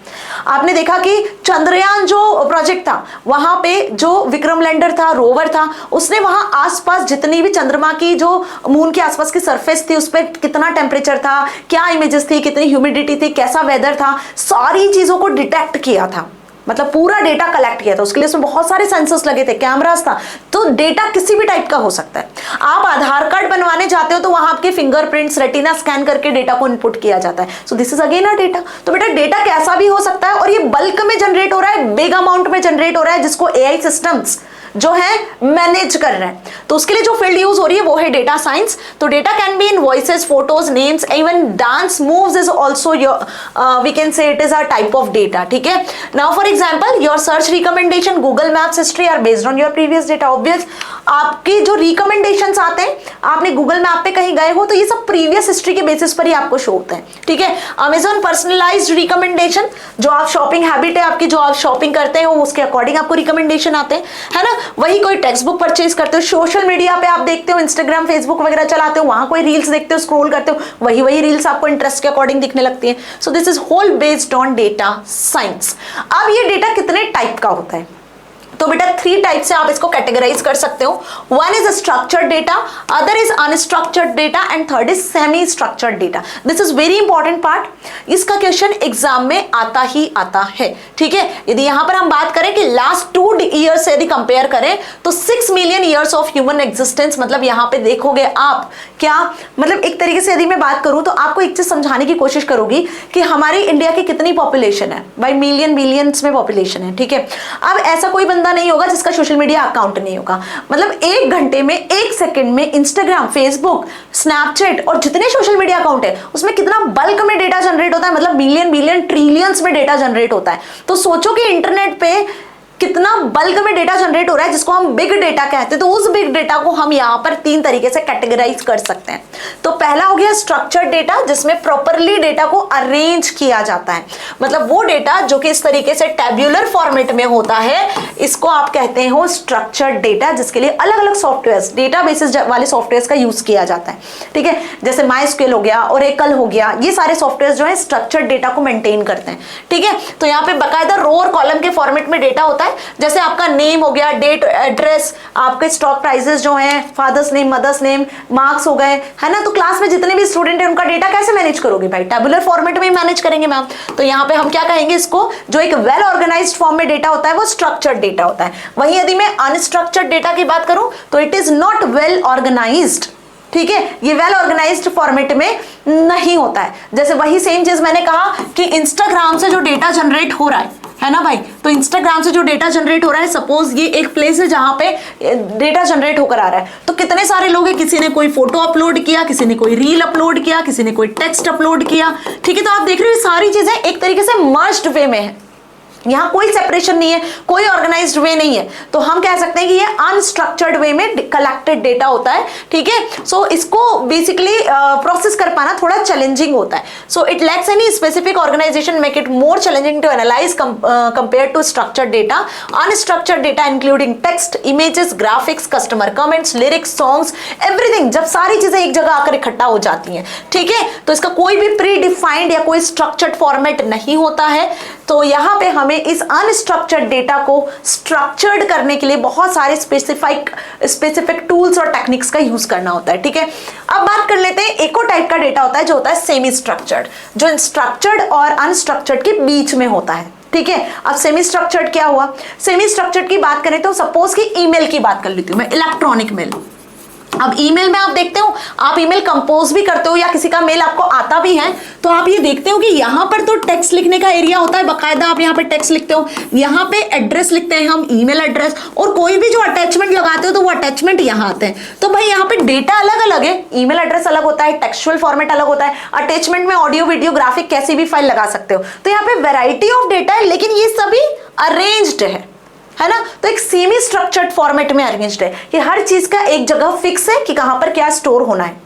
आपने देखा कि चंद्रयान जो प्रोजेक्ट था, वहां पे जो विक्रम लैंडर था, रोवर था, उसने वहां आसपास जितनी भी चंद्रमा की जो मून के आसपास की सरफेस थी, उस पर कितना टेम्परेचर था, क्या इमेजेस थी, कितनी ह्यूमिडिटी थी, कैसा वेदर था, सारी चीजों को डिटेक्ट किया था। मतलब पूरा डेटा कलेक्ट किया था, उसके लिए उसमें बहुत सारे सेंसर्स लगे थे, कैमरास था। तो डेटा किसी भी टाइप का हो सकता है। आप आधार कार्ड बनवाने जाते हो तो वहां आपके फिंगरप्रिंट्स, रेटिना स्कैन करके डेटा को इनपुट किया जाता है। So this is again a data. तो बेटा डेटा कैसा भी हो सकता है, और ये बल्क में जनरेट हो रहा है, बिग अमाउंट में जनरेट हो रहा है, जिसको एआई सिस्टम्स जो है मैनेज कर रहे हैं। तो उसके लिए जो फील्ड यूज हो रही है वो है डेटा साइंस। तो data can be in voices, photos, names, even dance moves is also we can say it is a type of data. ठीक है, now for example your search recommendation, Google maps history are based on your previous data. Obvious, आपके जो recommendations आते हैं, आपने Google map पे कहीं गए हो, तो ये सब प्रीवियस हिस्ट्री के बेसिस पर ही आपको शो होते हैं। ठीक है, अमेजॉन पर्सनलाइज्ड रिकमेंडेशन, जो आप शॉपिंग हैबिट है आपकी, जो आप शॉपिंग करते हो उसके अकॉर्डिंग आपको रिकमेंडेशन आते हैं, है ना। वही कोई टेक्स्ट बुक परचेज करते हो, सोशल मीडिया पे आप देखते हो, इंस्टाग्राम, फेसबुक वगैरह चलाते हो, वहां कोई रील्स देखते हो, स्क्रॉल करते हो, वही रील्स आपको इंटरेस्ट के अकॉर्डिंग दिखने लगती है। So this is whole based on data science. अब ये डेटा कितने टाइप का होता है? तो बेटा 3 टाइप से आप इसको कैटेगराइज कर सकते हो। One is structured data, other is unstructured data and third is semi structured data. This is very important part, इसका क्वेश्चन एग्जाम में आता ही आता है, ठीक है। यदि यहां पर हम बात करें कि लास्ट 2 ईयर्स से यदि कंपेयर करें तो 6 million years of human existence, मतलब यहां पे देखोगे आप क्या, मतलब एक तरीके से यदि मैं बात करूं तो आपको एक चीज समझाने की कोशिश करूंगी कि हमारी इंडिया की कितनी पॉपुलेशन है, बाई मिलियंस में पॉपुलेशन है, ठीक है। अब ऐसा कोई बंदा नहीं होगा जिसका सोशल मीडिया अकाउंट नहीं होगा, मतलब 1 घंटे में 1 सेकंड में इंस्टाग्राम, फेसबुक, स्नैपचैट और जितने सोशल मीडिया अकाउंट है उसमें कितना बल्क में डेटा जनरेट होता है, मतलब बिलियन ट्रिलियंस में डेटा जनरेट होता है। तो सोचो कि इंटरनेट पे कितना बल्क में डेटा जनरेट हो रहा है जिसको हम बिग डेटा कहते हैं। तो उस बिग डेटा को हम यहाँ पर 3 तरीके से कैटेगराइज कर सकते हैं। तो पहला हो गया स्ट्रक्चर्ड डेटा, जिसमें प्रॉपरली डेटा को अरेंज किया जाता है, मतलब वो डेटा जो कि इस तरीके से टेब्यूलर फॉर्मेट में होता है, इसको आप कहते हो स्ट्रक्चर्ड डेटा, जिसके लिए अलग अलग सॉफ्टवेयर, डेटाबेसेस वाले सॉफ्टवेयर का यूज किया जाता है, ठीक है। जैसे MySQL हो गया, ओरेकल हो गया, ये सारे सॉफ्टवेयर जो है स्ट्रक्चर्ड डेटा को मेंटेन करते हैं, ठीक है। तो यहाँ पे बाकायदा रो और कॉलम के फॉर्मेट में डेटा होता है, जैसे आपका नेम हो गया, डेट, एड्रेस, आपके स्टॉक प्राइसेस जो हैं, father's name, mother's name, marks हो गए, है ना। तो क्लास में जितने भी स्टूडेंट हैं उनका डेटा कैसे मैनेज करोगे भाई, टेबुलर फॉर्मेट में मैनेज करेंगे मैम। तो यहाँ पे हम क्या कहेंगे, इसको जो एक वेल ऑर्गेनाइज्ड फॉर्म में डेटा होता है वो स्ट्रक्चर्ड डेटा होता है। वहीं यदि मैं अनस्ट्रक्चर्ड डेटा की बात करूं तो it is not well organised, ठीक है, ये वेल ऑर्गेनाइज्ड फॉर्मेट में नहीं होता है। जैसे वही सेम चीज मैंने कहा कि इंस्टाग्राम से जो डेटा जनरेट हो रहा है ना भाई, तो इंस्टाग्राम से जो डेटा जनरेट हो रहा है, सपोज ये एक प्लेस है जहां पे डेटा जनरेट होकर आ रहा है, तो कितने सारे लोग हैं, किसी ने कोई फोटो अपलोड किया, किसी ने कोई रील अपलोड किया, किसी ने कोई टेक्स्ट अपलोड किया, ठीक है। तो आप देख रहे हो सारी चीजें एक तरीके से मर्ज्ड वे में है, यहाँ कोई सेपरेशन नहीं है, कोई ऑर्गेनाइज्ड वे नहीं है। तो हम कह सकते हैं कि ये अनस्ट्रक्चर्ड वे में कलेक्टेड डेटा होता है, ठीक है। सो इसको बेसिकली प्रोसेस कर पाना थोड़ा चैलेंजिंग होता है। So it lacks any specific organisation, make it more challenging to analyse compare to structured data. Unstructured data including text, images, graphics, customer comments, lyrics, songs, everything, जब सारी चीजें एक जगह आकर इकट्ठा हो जाती हैं, ठीक है, तो इसका कोई भी प्री डिफाइंड या कोई स्ट्रक्चर्ड फॉर्मेट नहीं होता है। तो यहाँ पे हमें इस अनस्ट्रक्चर्ड डेटा को स्ट्रक्चर्ड करने के लिए बहुत सारे स्पेसिफिक टूल्स और टेक्निक्स का यूज करना होता है, ठीक है। अब बात कर लेते हैं एक और टाइप का डेटा होता है जो होता है सेमी स्ट्रक्चर्ड, जो स्ट्रक्चर्ड और अनस्ट्रक्चर्ड के बीच में होता है, ठीक है। अब सेमी स्ट्रक्चर्ड क्या हुआ, सेमी स्ट्रक्चर्ड की बात करें तो सपोज कि ईमेल की बात कर लेती हूं मैं, इलेक्ट्रॉनिक मेल। अब ईमेल में आप देखते हो, आप ईमेल कंपोज भी करते हो या किसी का मेल आपको आता भी है, तो आप ये देखते हो कि यहाँ पर तो टेक्स्ट लिखने का एरिया होता है, बाकायदा आप यहाँ पे टेक्स्ट लिखते हो, यहाँ पे एड्रेस लिखते हैं हम, ईमेल एड्रेस, और कोई भी जो अटैचमेंट लगाते हो तो वो अटैचमेंट यहाँ आते हैं। तो भाई यहाँ पे डेटा अलग अलग है, ईमेल एड्रेस अलग होता है, टेक्सचुअल फॉर्मेट अलग होता है, अटैचमेंट में ऑडियो, वीडियो, ग्राफिक कैसी भी फाइल लगा सकते हो। तो यहाँ पे वेराइटी ऑफ डेटा है, लेकिन ये सभी अरेंज्ड है ना। तो एक सेमी स्ट्रक्चर्ड फॉर्मेट में अरेंज्ड है, ये हर चीज का एक जगह फिक्स है कि कहां पर क्या स्टोर होना है,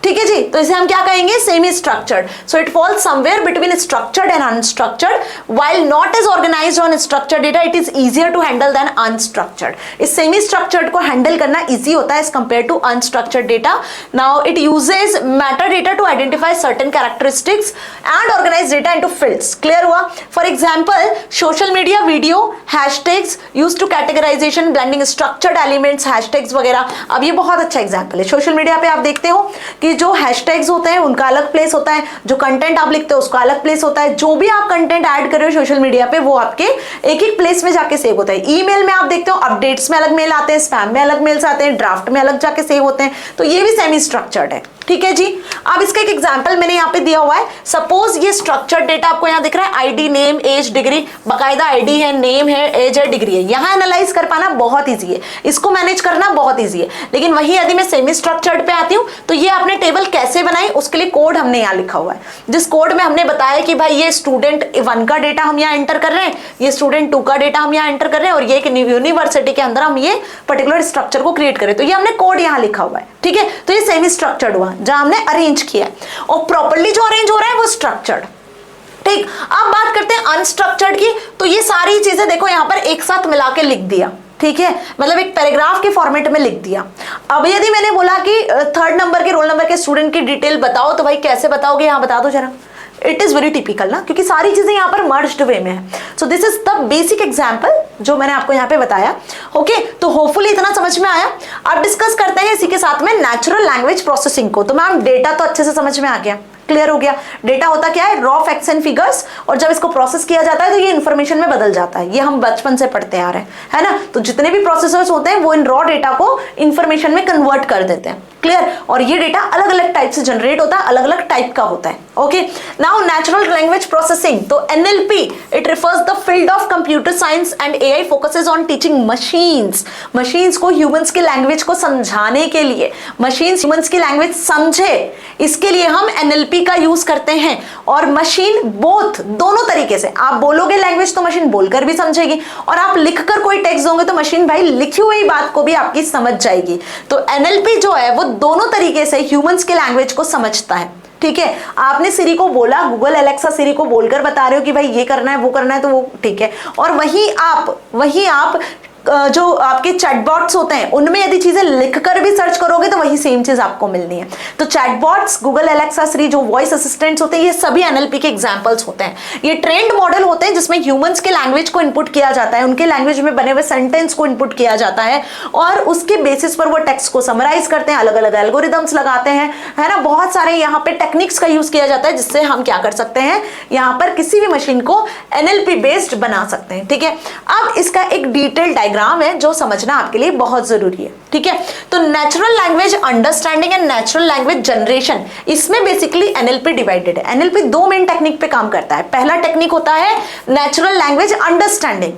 ठीक है जी। तो इसे हम क्या कहेंगे, semi structured. So it falls somewhere between structured and unstructured, while not is organized on structured data, it is easier to handle than unstructured. इस सेमी स्ट्रक्चर्ड को हैंडल करना इजी होता है as compare to unstructured data. Now it uses matter data to identify certain characteristics and organize data into fields. Clear हुआ। For example social media video hashtags used to categorization, blending structured elements, hashtags वगैरह। अब ये बहुत अच्छा example है। Social media पे आप देखते हो कि जो हैशटैग्स होते हैं उनका अलग प्लेस होता है, जो कंटेंट आप लिखते हो उसका अलग प्लेस होता है, जो भी आप कंटेंट ऐड कर रहे हो सोशल मीडिया पे वो आपके एक एक प्लेस में जाके सेव होता है। ईमेल में आप देखते हो अपडेट्स में अलग मेल आते हैं, स्पैम में अलग मेल्स आते हैं, ड्राफ्ट में अलग जाके सेव होते हैं। तो ये भी सेमी स्ट्रक्चर्ड है, ठीक है जी। अब इसका एक एग्जांपल मैंने यहाँ पे दिया हुआ है। सपोज ये स्ट्रक्चर्ड डेटा आपको यहाँ दिख रहा है, आईडी, नेम, एज, डिग्री, बाकायदा आईडी है, नेम है, एज है, डिग्री है। यहाँ एनालाइज कर पाना बहुत ईजी है, इसको मैनेज करना बहुत ईजी है। लेकिन वही यदि मैं सेमी स्ट्रक्चर्ड पे आती हूँ तो ये आपने टेबल कैसे बनाई, उसके लिए कोड हमने यहाँ लिखा हुआ है, जिस कोड में हमने बताया कि भाई ये स्टूडेंट 1 का डेटा हम यहाँ एंटर कर रहे हैं, ये स्टूडेंट 2 का डेटा हम यहाँ एंटर कर रहे हैं, और ये एक यूनिवर्सिटी के अंदर हम ये पर्टिकुलर स्ट्रक्चर को क्रिएट करें। तो ये हमने कोड यहाँ लिखा हुआ है, ठीक है। तो ये सेमी स्ट्रक्चर्ड हुआ जहां हमने अरेंज किया है, और प्रॉपर्ली जो अरेंज हो रहा है वो स्ट्रक्चर्ड, ठीक। अब बात करते हैं अनस्ट्रक्चर्ड की। तो ये सारी चीजें देखो यहाँ पर एक साथ मिला के लिख दिया, ठीक है, मतलब एक पैराग्राफ के फॉर्मेट में लिख दिया। अब यदि मैंने बोला कि 3rd नंबर के रोल नंबर के स्टूडेंट की डिटेल बताओ, तो भाई कैसे बताओगे, यहाँ बता दो जरा। इट इज वेरी टिपिकल ना, क्योंकि सारी चीजें यहाँ पर मर्ज्ड वे में है. So this is the basic example जो मैंने आपको यहाँ पे बताया. ओके, तो होपफुली इतना समझ में आया. अब डिस्कस करते हैं इसी के साथ में नेचुरल लैंग्वेज प्रोसेसिंग को. तो मैम डेटा तो अच्छे से समझ में आ गया, क्लियर हो गया. डेटा होता क्या है? रॉ फैक्ट्स एंड फिगर्स, और जब इसको प्रोसेस किया जाता है तो ये इंफॉर्मेशन में बदल जाता है. ये हम बचपन से पढ़ते आ रहे हैं, है ना. तो जितने भी प्रोसेसर्स होते हैं वो इन रॉ डेटा को इंफॉर्मेशन में कन्वर्ट कर देते हैं, क्लियर. और ये डेटा अलग अलग टाइप से जनरेट होता है, अलग अलग टाइप का होता है. Okay, now natural language processing. तो NLP it refers the field of computer science and AI focuses on teaching machines को ह्यूमंस की लैंग्वेज को समझाने के लिए, मशीन्स ह्यूमंस की लैंग्वेज समझे, इसके लिए हम NLP का यूज करते हैं. और मशीन दोनों तरीके से, आप बोलोगे लैंग्वेज तो मशीन बोलकर भी समझेगी, और आप लिखकर कोई टेक्स्ट दोगे तो मशीन भाई लिखी हुई बात को भी आपकी समझ जाएगी. तो NLP जो है वो दोनों तरीके से ह्यूमंस की लैंग्वेज को समझता है. ठीक है, आपने सिरी को बोला, गूगल एलेक्सा सिरी को बोलकर बता रहे हो कि भाई ये करना है वो करना है, तो वो ठीक है. और वही आप जो आपके चैटबॉट्स होते हैं उनमें यदि चीजें लिखकर भी सर्च करोगे तो वही सेम चीज आपको मिलनी है. तो चैटबॉट्स, गूगल एलेक्सा सिरी, जो वॉइस असिस्टेंट्स होते हैं, ये सभी NLP के एग्जांपल्स होते हैं. ये ट्रेंड मॉडल होते हैं जिसमें ह्यूमंस के लैंग्वेज को इनपुट किया जाता है, उनके लैंग्वेज में बने हुए सेंटेंस को इनपुट किया जाता है, और उसके बेसिस पर वो टेक्स्ट को समराइज करते हैं, अलग अलग एल्गोरिदम्स लगाते हैं, है ना. बहुत सारे यहाँ पे टेक्निक्स का यूज किया जाता है जिससे हम क्या कर सकते हैं, यहाँ पर किसी भी मशीन को NLP बेस्ड बना सकते हैं. ठीक है, अब इसका एक डिटेल डायग्राम है जो समझना आपके लिए बहुत जरूरी है. ठीक है, तो natural language understanding and natural language generation, इसमें बेसिकली NLP डिवाइडेड है. NLP दो मेन टेक्निक पे काम करता है. पहला टेक्निक होता है नेचुरल लैंग्वेज अंडरस्टैंडिंग.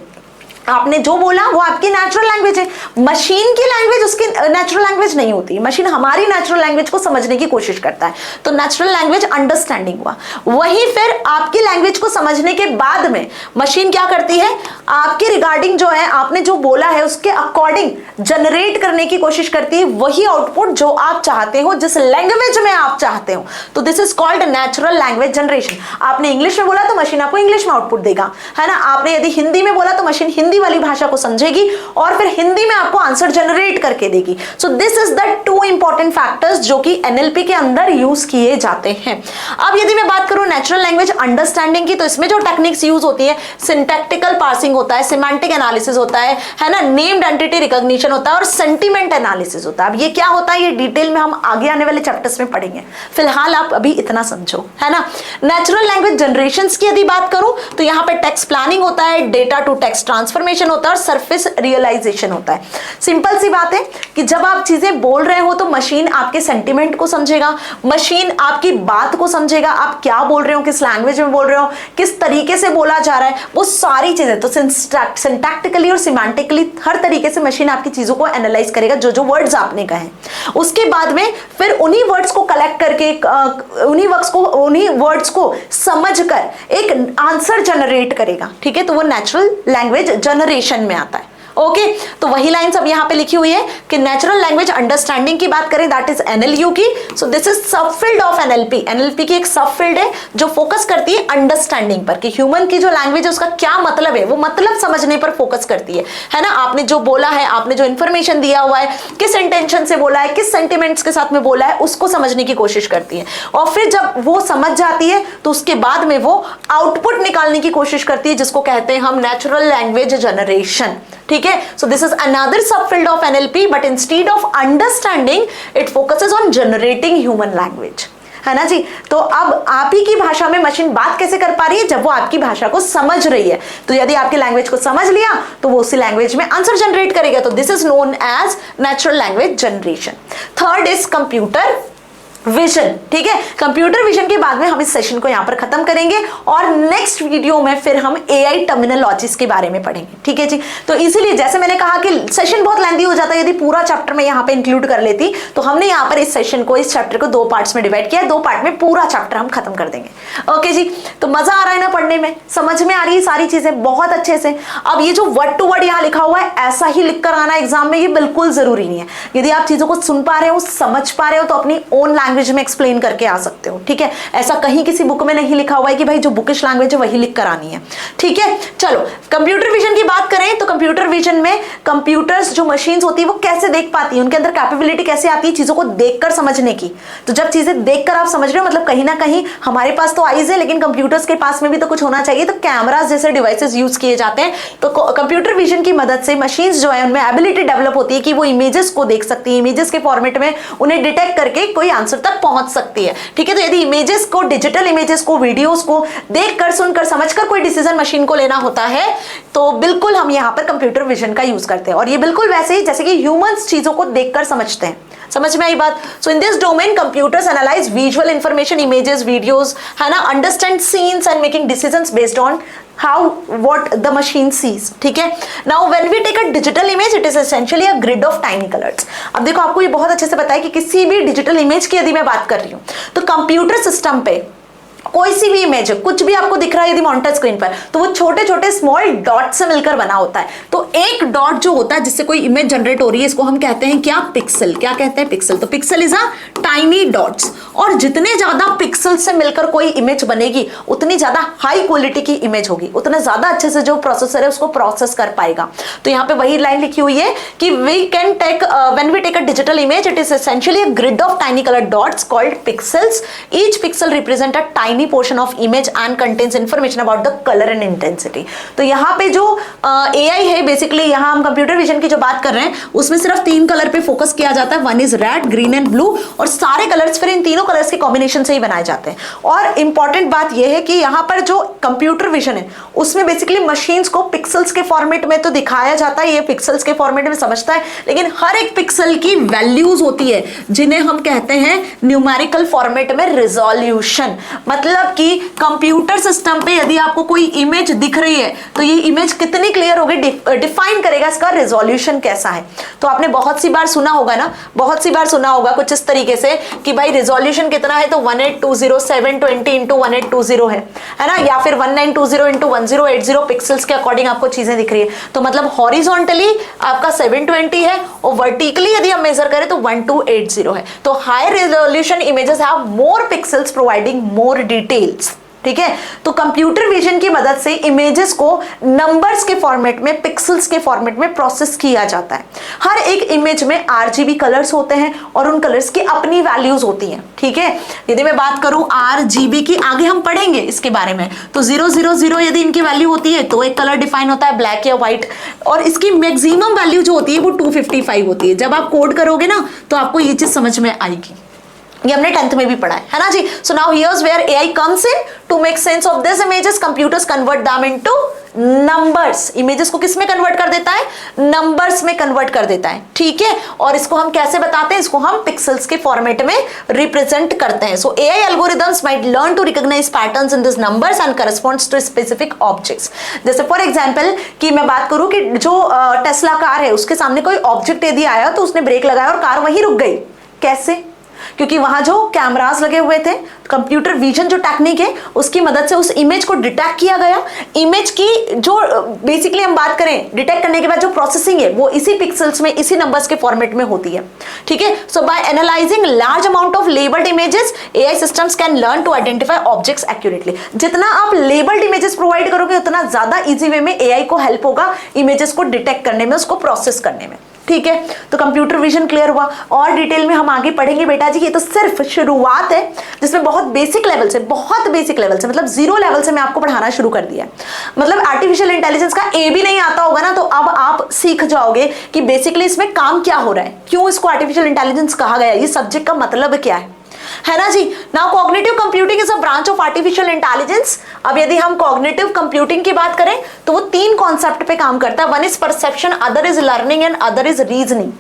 आपने जो बोला वो आपकी नेचुरल लैंग्वेज है. मशीन की लैंग्वेज उसकी नेचुरल लैंग्वेज नहीं होती. मशीन हमारी नेचुरल लैंग्वेज को समझने की कोशिश करता है, तो नेचुरल लैंग्वेज अंडरस्टैंडिंग हुआ. वहीं फिर आपकी लैंग्वेज को समझने के बाद में मशीन क्या करती है, आपके रिगार्डिंग जो है, आपने जो बोला है उसके अकॉर्डिंग जनरेट करने की कोशिश करती है वही आउटपुट जो आप चाहते हो, जिस लैंग्वेज में आप चाहते हो. तो this is called natural language generation. आपने इंग्लिश में बोला तो मशीन आपको इंग्लिश में आउटपुट देगा, है ना. आपने यदि हिंदी में बोला तो मशीन हिंदी वाली भाषा को समझेगी और फिर हिंदी में आपको आंसर जनरेट करके देगी. सो this is the two important factors जो कि NLP के अंदर यूज किए जाते हैं. अब यदि मैं बात करूं नेचुरल लैंग्वेज अंडरस्टैंडिंग की, तो इसमें जो टेक्निक्स यूज होती है, सिंटैक्टिकल पार्सिंग होता है, सिमेंटिक एनालिसिस होता है ना, नेम्ड एंटिटी रिकॉग्निशन होता है, और सेंटीमेंट एनालिसिस होता है. अब ये क्या होता है, ये डिटेल में हम आगे आने वाले चैप्टर्स में पढ़ेंगे. फिलहाल आप अभी इतना समझो, है ना. नेचुरल लैंग्वेज जनरेशंस की यदि बात करूं तो यहाँ पे टेक्स्ट प्लानिंग होता है, डेटा टू टेक्स्ट ट्रांसफॉर्मेशन होता है, और सरफेस रियलाइजेशन होता है. सिंपल सी बात है कि जब आप चीजें बोल रहे हो तो मशीन आपके सेंटीमेंट को समझेगा, मशीन आपकी बात को समझेगा, आप क्या बोल रहे हो, किस लैंग्वेज में बोल रहे हो, किस तरीके से बोला जा रहा है, वो सारी चीजें. तो सिंटैक्टिकली और सिमेंटिकली हर तरीके से मशीन आपकी चीजों को एनालाइज करेगा, जो जो वर्ड्स आपने कहे. उसके बाद में फिर उन्हीं वर्ड्स को कलेक्ट करके, उन्हीं वर्ड्स को समझकर एक आंसर जनरेट करेगा. ठीक है, तो वो नेचुरल लैंग्वेज जनरेशन में आता है. ओके, तो वही लाइन सब यहाँ पे लिखी हुई है कि नेचुरल लैंग्वेज अंडरस्टैंडिंग की बात करें, दैट इज NLU की. सो दिस इज सब फील्ड ऑफ NLP की एक सब फील्ड है जो फोकस करती है अंडरस्टैंडिंग पर, कि ह्यूमन की जो लैंग्वेज है उसका क्या मतलब है, वो मतलब समझने पर फोकस करती है ना. आपने जो बोला है, आपने जो इंफॉर्मेशन दिया हुआ है, किस इंटेंशन से बोला है, किस सेंटिमेंट्स के साथ में बोला है, उसको समझने की कोशिश करती है. और फिर जब वो समझ जाती है तो उसके बाद में वो आउटपुट निकालने की कोशिश करती है, जिसको कहते हैं हम नेचुरल लैंग्वेज जनरेशन. ठीक है, सो दिस इज अनदर सब field of NLP, but instead of understanding it focuses on generating human language, है ना जी. तो अब आप ही की भाषा में मशीन बात कैसे कर पा रही है, जब वो आपकी भाषा को समझ रही है. तो यदि आपकी लैंग्वेज को समझ लिया तो वो उसी लैंग्वेज में आंसर जनरेट करेगा. तो this is known as natural language generation. Third is computer vision. ठीक है, कंप्यूटर विजन के बाद में हम इस सेशन को यहां पर खत्म करेंगे और नेक्स्ट वीडियो में फिर हम AI टर्मिनोलॉजीज के बारे में पढ़ेंगे. ठीक है जी. तो इसीलिए जैसे मैंने कहा कि सेशन बहुत लेंथी हो जाता है, यदि पूरा चैप्टर में यहां पे इंक्लूड कर लेती तो हमने यहां पर इस सेशन को, इस चैप्टर को 2 पार्ट्स में डिवाइड किया. 2 पार्ट में पूरा चैप्टर हम खत्म कर देंगे. ओके जी, तो मजा आ रहा है ना पढ़ने में, समझ में आ रही है सारी चीजें बहुत अच्छे से. अब ये जो वर्ड टू वर्ड यहाँ लिखा हुआ है ऐसा ही लिख कर आना एग्जाम में, ये बिल्कुल जरूरी नहीं है. यदि आप चीजों को सुन पा रहे हो, समझ पा रहे हो, तो अपनी ओन लैंग्वेज लैंग्वेज में एक्सप्लेन करके आ सकते हो, ठीक है। ऐसा कहीं किसी बुक में नहीं लिखा हुआ है कि भाई जो बुकिश लैंग्वेज है वही लिख कर आनी है, ठीक है। चलो कंप्यूटर विजन की बात करें तो कंप्यूटर विजन में कंप्यूटर्स जो मशीन्स होती है वो कैसे देख पाती है, उनके अंदर कैपेबिलिटी कैसे आती है चीजों को देखकर समझने की। तो जब चीजें देखकर आप समझ रहे हो मतलब कहीं ना कहीं हमारे पास तो आईज है लेकिन कंप्यूटर्स के पास में भी तो कुछ होना चाहिए, तो कैमरास जैसे डिवाइसेस यूज किए जाते हैं। तो कंप्यूटर विजन की मदद से मशीन्स जो है उनमें एबिलिटी डेवलप होती है कि वो इमेजेस को देख सकती है, इमेजेस के फॉर्मेट में उन्हें डिटेक्ट करके कोई आंसर तक पहुंच सकती है, ठीक है। तो यदि इमेजेस को, डिजिटल इमेजेस को, वीडियोस को देखकर, सुनकर, समझकर कोई डिसीजन मशीन को लेना होता है तो बिल्कुल हम यहाँ पर कंप्यूटर विजन का यूज करते हैं। और ये बिल्कुल वैसे ही जैसे कि ह्यूमंस चीजों को देखकर समझते हैं। समझ में आई बात? So in this domain computers analyze visual information, images, videos, है ना, understand scenes and making decisions based on how what the machine sees, ठीक है। now when we take a digital image it is essentially a grid of tiny colors। अब देखो आपको ये बहुत अच्छे से पता है कि किसी भी डिजिटल इमेज की यदि मैं बात कर रही हूं तो कंप्यूटर सिस्टम पे कोई सी भी इमेज है, कुछ भी आपको दिख रहा है यदि मॉनिटर स्क्रीन पर, तो वो छोटे छोटे स्मॉल डॉट से मिलकर बना होता है। तो एक डॉट जो होता है जिससे कोई इमेज जनरेट हो रही है इसको हम कहते हैं क्या? पिक्सल। क्या कहते हैं? पिक्सल। तो pixel is a tiny dots. और जितने ज्यादा पिक्सल से मिलकर कोई इमेज बनेगी उतनी ज्यादा हाई क्वालिटी की इमेज होगी, उतने ज्यादा अच्छे से जो प्रोसेसर है उसको प्रोसेस कर पाएगा। तो यहाँ पे वही लाइन लिखी हुई है कि we can take when we take a digital image it is essentially a grid of tiny colour dots called pixels. Each pixel represent a tiny portion of image and contains information about the color and intensity। तो यहाँ पे जो AI है basically, यहाँ हम computer vision की जो बात कर रहे हैं उसमें सिर्फ 3 कलर पे फोकस किया जाता है, one is red, green and blue, और सारे कलर्स फिर इन तीनों कलर्स के कॉम्बिनेशन से ही बनाए जाते हैं। और इंपॉर्टेंट बात यह है कि यहाँ पर जो कंप्यूटर विजन है उसमें बेसिकली मशीन्स को पिक्सल्स के फॉर्मेट में तो दिखाया जाता है, ये पिक्सल्स के फॉर्मेट में समझता है, लेकिन हर एक पिक्सल की वैल्यूज होती है जिन्हें हम कहते हैं न्यूमेरिकल फॉर्मेट में रिजोल्यूशन। मतलब कि कंप्यूटर सिस्टम पे यदि आपको कोई इमेज दिख रही है तो ये इमेज कितनी क्लियर होगी डिफाइन करेगा इसका रेजोल्यूशन कैसा है। तो आपने बहुत सी बार सुना होगा ना, बहुत सी बार सुना होगा कुछ इस तरीके से कि भाई रेजोल्यूशन कितना है, तो 1820720 इंटू 1820 है ना, या फिर 1920 इंटू 1080 पिक्सल्स के अकॉर्डिंग आपको चीजें दिख रही है। तो मतलब हॉरिजॉन्टली आपका 720 है और वर्टिकली यदि हम मेजर करें तो 1280 है। तो high resolution images have more pixels providing more details, ठीक है। तो कंप्यूटर विजन की मदद से इमेजेस को नंबर्स के फॉर्मेट में, पिक्सल्स के फॉर्मेट में प्रोसेस किया जाता है। हर एक इमेज में RGB कलर्स होते हैं और उन कलर्स की अपनी वैल्यूज होती हैं, ठीक है। यदि मैं बात करूं RGB की, आगे हम पढ़ेंगे इसके बारे में, तो 000 यदि इनकी वैल्यू होती है तो एक कलर डिफाइन होता है ब्लैक या व्हाइट, और इसकी मैक्सिमम वैल्यू जो होती है वो 255 होती है। जब आप कोड करोगे ना तो आपको ये चीज समझ में आएगी, ये हमने 10th में भी पढ़ा है ना जी। So now here's where AI comes in to make sense of this images, computers convert them into numbers. Images को किस में कन्वर्ट कर देता है? नंबर्स में कन्वर्ट कर देता है, ठीक है। और इसको हम कैसे बताते हैं? इसको हम पिक्सल्स के फॉर्मेट में रिप्रेजेंट करते हैं। So AI algorithms might learn to recognise patterns in this numbers and corresponds to specific objects. जैसे फॉर एग्जांपल कि मैं बात करूं कि जो टेस्ला कार है उसके सामने कोई ऑब्जेक्ट यदि आया तो उसने ब्रेक लगाया और कार वहीं रुक गई। कैसे? क्योंकि वहां जो कैमरास लगे हुए थे, कंप्यूटर विजन जो टेक्निक है उसकी मदद से उस इमेज को डिटेक्ट किया गया। इमेज की जो बेसिकली हम बात करें डिटेक्ट करने के बाद जो प्रोसेसिंग है वो इसी पिक्सल्स में, इसी नंबर्स के फॉर्मेट में होती है, ठीक है। So by analyzing large amount of labelled images AI systems can learn to identify objects accurately. जितना आप लेबल्ड इमेजेस प्रोवाइड करोगे उतना ज्यादा इजी वे में AI को हेल्प होगा इमेजेस को डिटेक्ट करने में, उसको प्रोसेस करने में, ठीक है। तो कंप्यूटर विजन क्लियर हुआ, और डिटेल में हम आगे पढ़ेंगे बेटा जी। ये तो सिर्फ शुरुआत है जिसमें बहुत बेसिक लेवल से मतलब 0 लेवल से मैं आपको पढ़ाना शुरू कर दिया। मतलब आर्टिफिशियल इंटेलिजेंस का A भी नहीं आता होगा ना तो अब आप सीख जाओगे कि बेसिकली इसमें काम क्या हो रहा है, क्यों इसको आर्टिफिशियल इंटेलिजेंस कहा गया, ये सब्जेक्ट का मतलब क्या है ना जी। Now cognitive computing is a branch of artificial intelligence. अब यदि हम कॉग्निटिव कंप्यूटिंग की बात करें तो वो 3 कॉन्सेप्ट पे काम करता है। One is perception, other is learning and other is reasoning,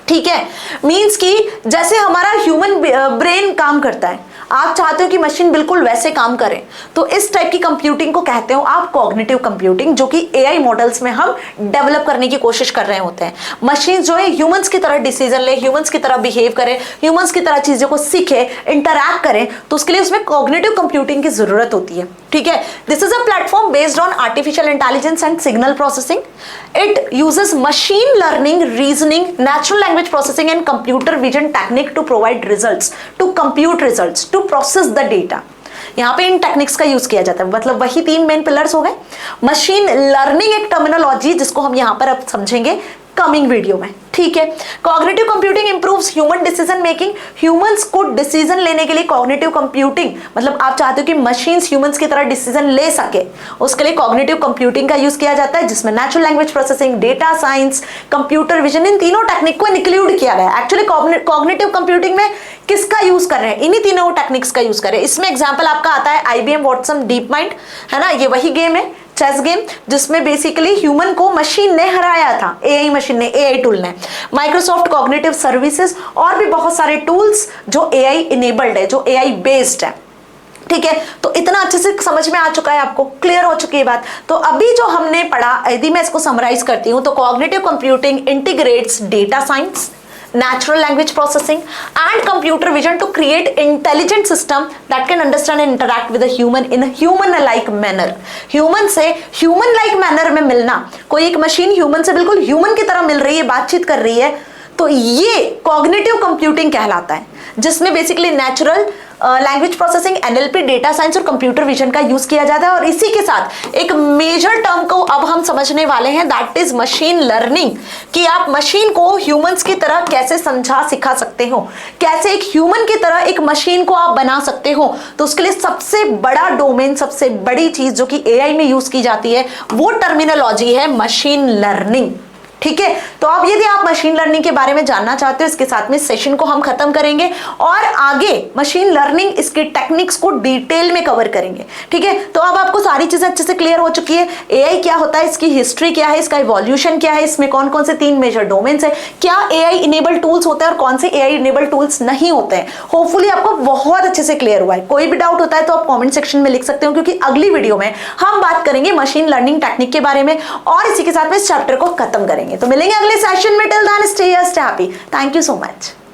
ठीक है। मीन्स कि जैसे हमारा ह्यूमन ब्रेन काम करता है, आप चाहते हो कि मशीन बिल्कुल वैसे काम करे, तो इस टाइप की कंप्यूटिंग को कहते हो आप कॉग्निटिव कंप्यूटिंग, जो कि AI मॉडल्स में हम डेवलप करने की कोशिश कर रहे होते हैं। मशीन जो है ह्यूमंस की तरह डिसीजन ले, ह्यूमंस की तरह बिहेव करे, ह्यूमंस की तरह चीजों को सीखे, इंटरैक्ट करें, तो उसके लिए उसमें कॉग्निटिव कंप्यूटिंग की जरूरत होती है। ठीक है, this is a platform based on artificial intelligence and signal processing. It uses machine learning, reasoning, natural language processing and computer vision technique to provide results, to compute results, to process the data. यहां पे इन techniques का use किया जाता है. मतलब वही 3 main pillars हो गए. मशीन लर्निंग एक टर्मिनोलॉजी जिसको हम यहां पर अब समझेंगे कमिंग वीडियो में. ठीक है, cognitive computing improves human decision making. Humans को डिसीजन लेने के लिए कॉग्निटिव कंप्यूटिंग, मतलब आप चाहते हो कि मशीन्स ह्यूमंस की तरह डिसीजन ले सके, उसके लिए कॉग्निटिव कंप्यूटिंग का यूज किया जाता है, जिसमें natural language processing, data science, computer vision, इन तीनों टेक्निक को इंक्लूड किया गया है. एक्चुअली कॉग्निटिव कंप्यूटिंग में किसका यूज कर रहे हैं? इन्हीं तीनों टेक्निक्स का यूज कर रहे हैं. इसमें एग्जाम्पल आपका आता है IBM वॉटसन डीप माइंड, है ना. ये वही गेम है, चेस गेम, जिसमें बेसिकली ह्यूमन को मशीन ने हराया था, AI मशीन ने, AI टूल ने. माइक्रोसॉफ्ट कॉग्निटिव सर्विसेज और भी बहुत सारे टूल्स जो AI इनेबल्ड है, जो AI बेस्ड है. ठीक है, तो इतना अच्छे से समझ में आ चुका है आपको, क्लियर हो चुकी है बात. तो अभी जो हमने पढ़ा, यदि मैं इसको समराइज करती हूं तो cognitive computing integrates data science, natural language processing and computer vision to create intelligent system that can understand and interact with a human in a human like manner. human से human like manner में मिलना, कोई एक machine human से बिल्कुल human की तरह मिल रही है, बातचीत कर रही है, तो ये कॉग्निटिव कंप्यूटिंग कहलाता है, जिसमें basically natural language processing, NLP, data science और कंप्यूटर विजन का यूज किया जाता है. और इसी के साथ एक मेजर टर्म को अब हम समझने वाले हैं, दैट इज मशीन लर्निंग, कि आप मशीन को ह्यूमंस की तरह कैसे समझा सिखा सकते हो, कैसे एक ह्यूमन की तरह एक मशीन को आप बना सकते हो. तो उसके लिए सबसे बड़ा डोमेन, सबसे बड़ी चीज जो कि AI में यूज की जाती है, वो टर्मिनोलॉजी है मशीन लर्निंग. ठीक है, तो अब यदि आप मशीन लर्निंग के बारे में जानना चाहते हो, इसके साथ में सेशन को हम खत्म करेंगे और आगे मशीन लर्निंग, इसके टेक्निक्स को डिटेल में कवर करेंगे. ठीक है, तो अब आपको सारी चीजें अच्छे से क्लियर हो चुकी है. AI क्या होता है, इसकी हिस्ट्री क्या है, इसका इवोल्यूशन क्या है, इसमें कौन कौन से 3 मेजर डोमेन्स है, क्या AI इनेबल टूल्स होते हैं और कौन से AI इनेबल टूल्स नहीं होते हैं. होपफुली आपको बहुत अच्छे से क्लियर हुआ है. कोई भी डाउट होता है तो आप कॉमेंट सेक्शन में लिख सकते हो, क्योंकि अगली वीडियो में हम बात करेंगे मशीन लर्निंग टेक्निक के बारे में और इसी के साथ में इस चैप्टर को खत्म करेंगे. तो मिलेंगे अगले सेशन में. Till then stay here, stay happy. Thank you so much.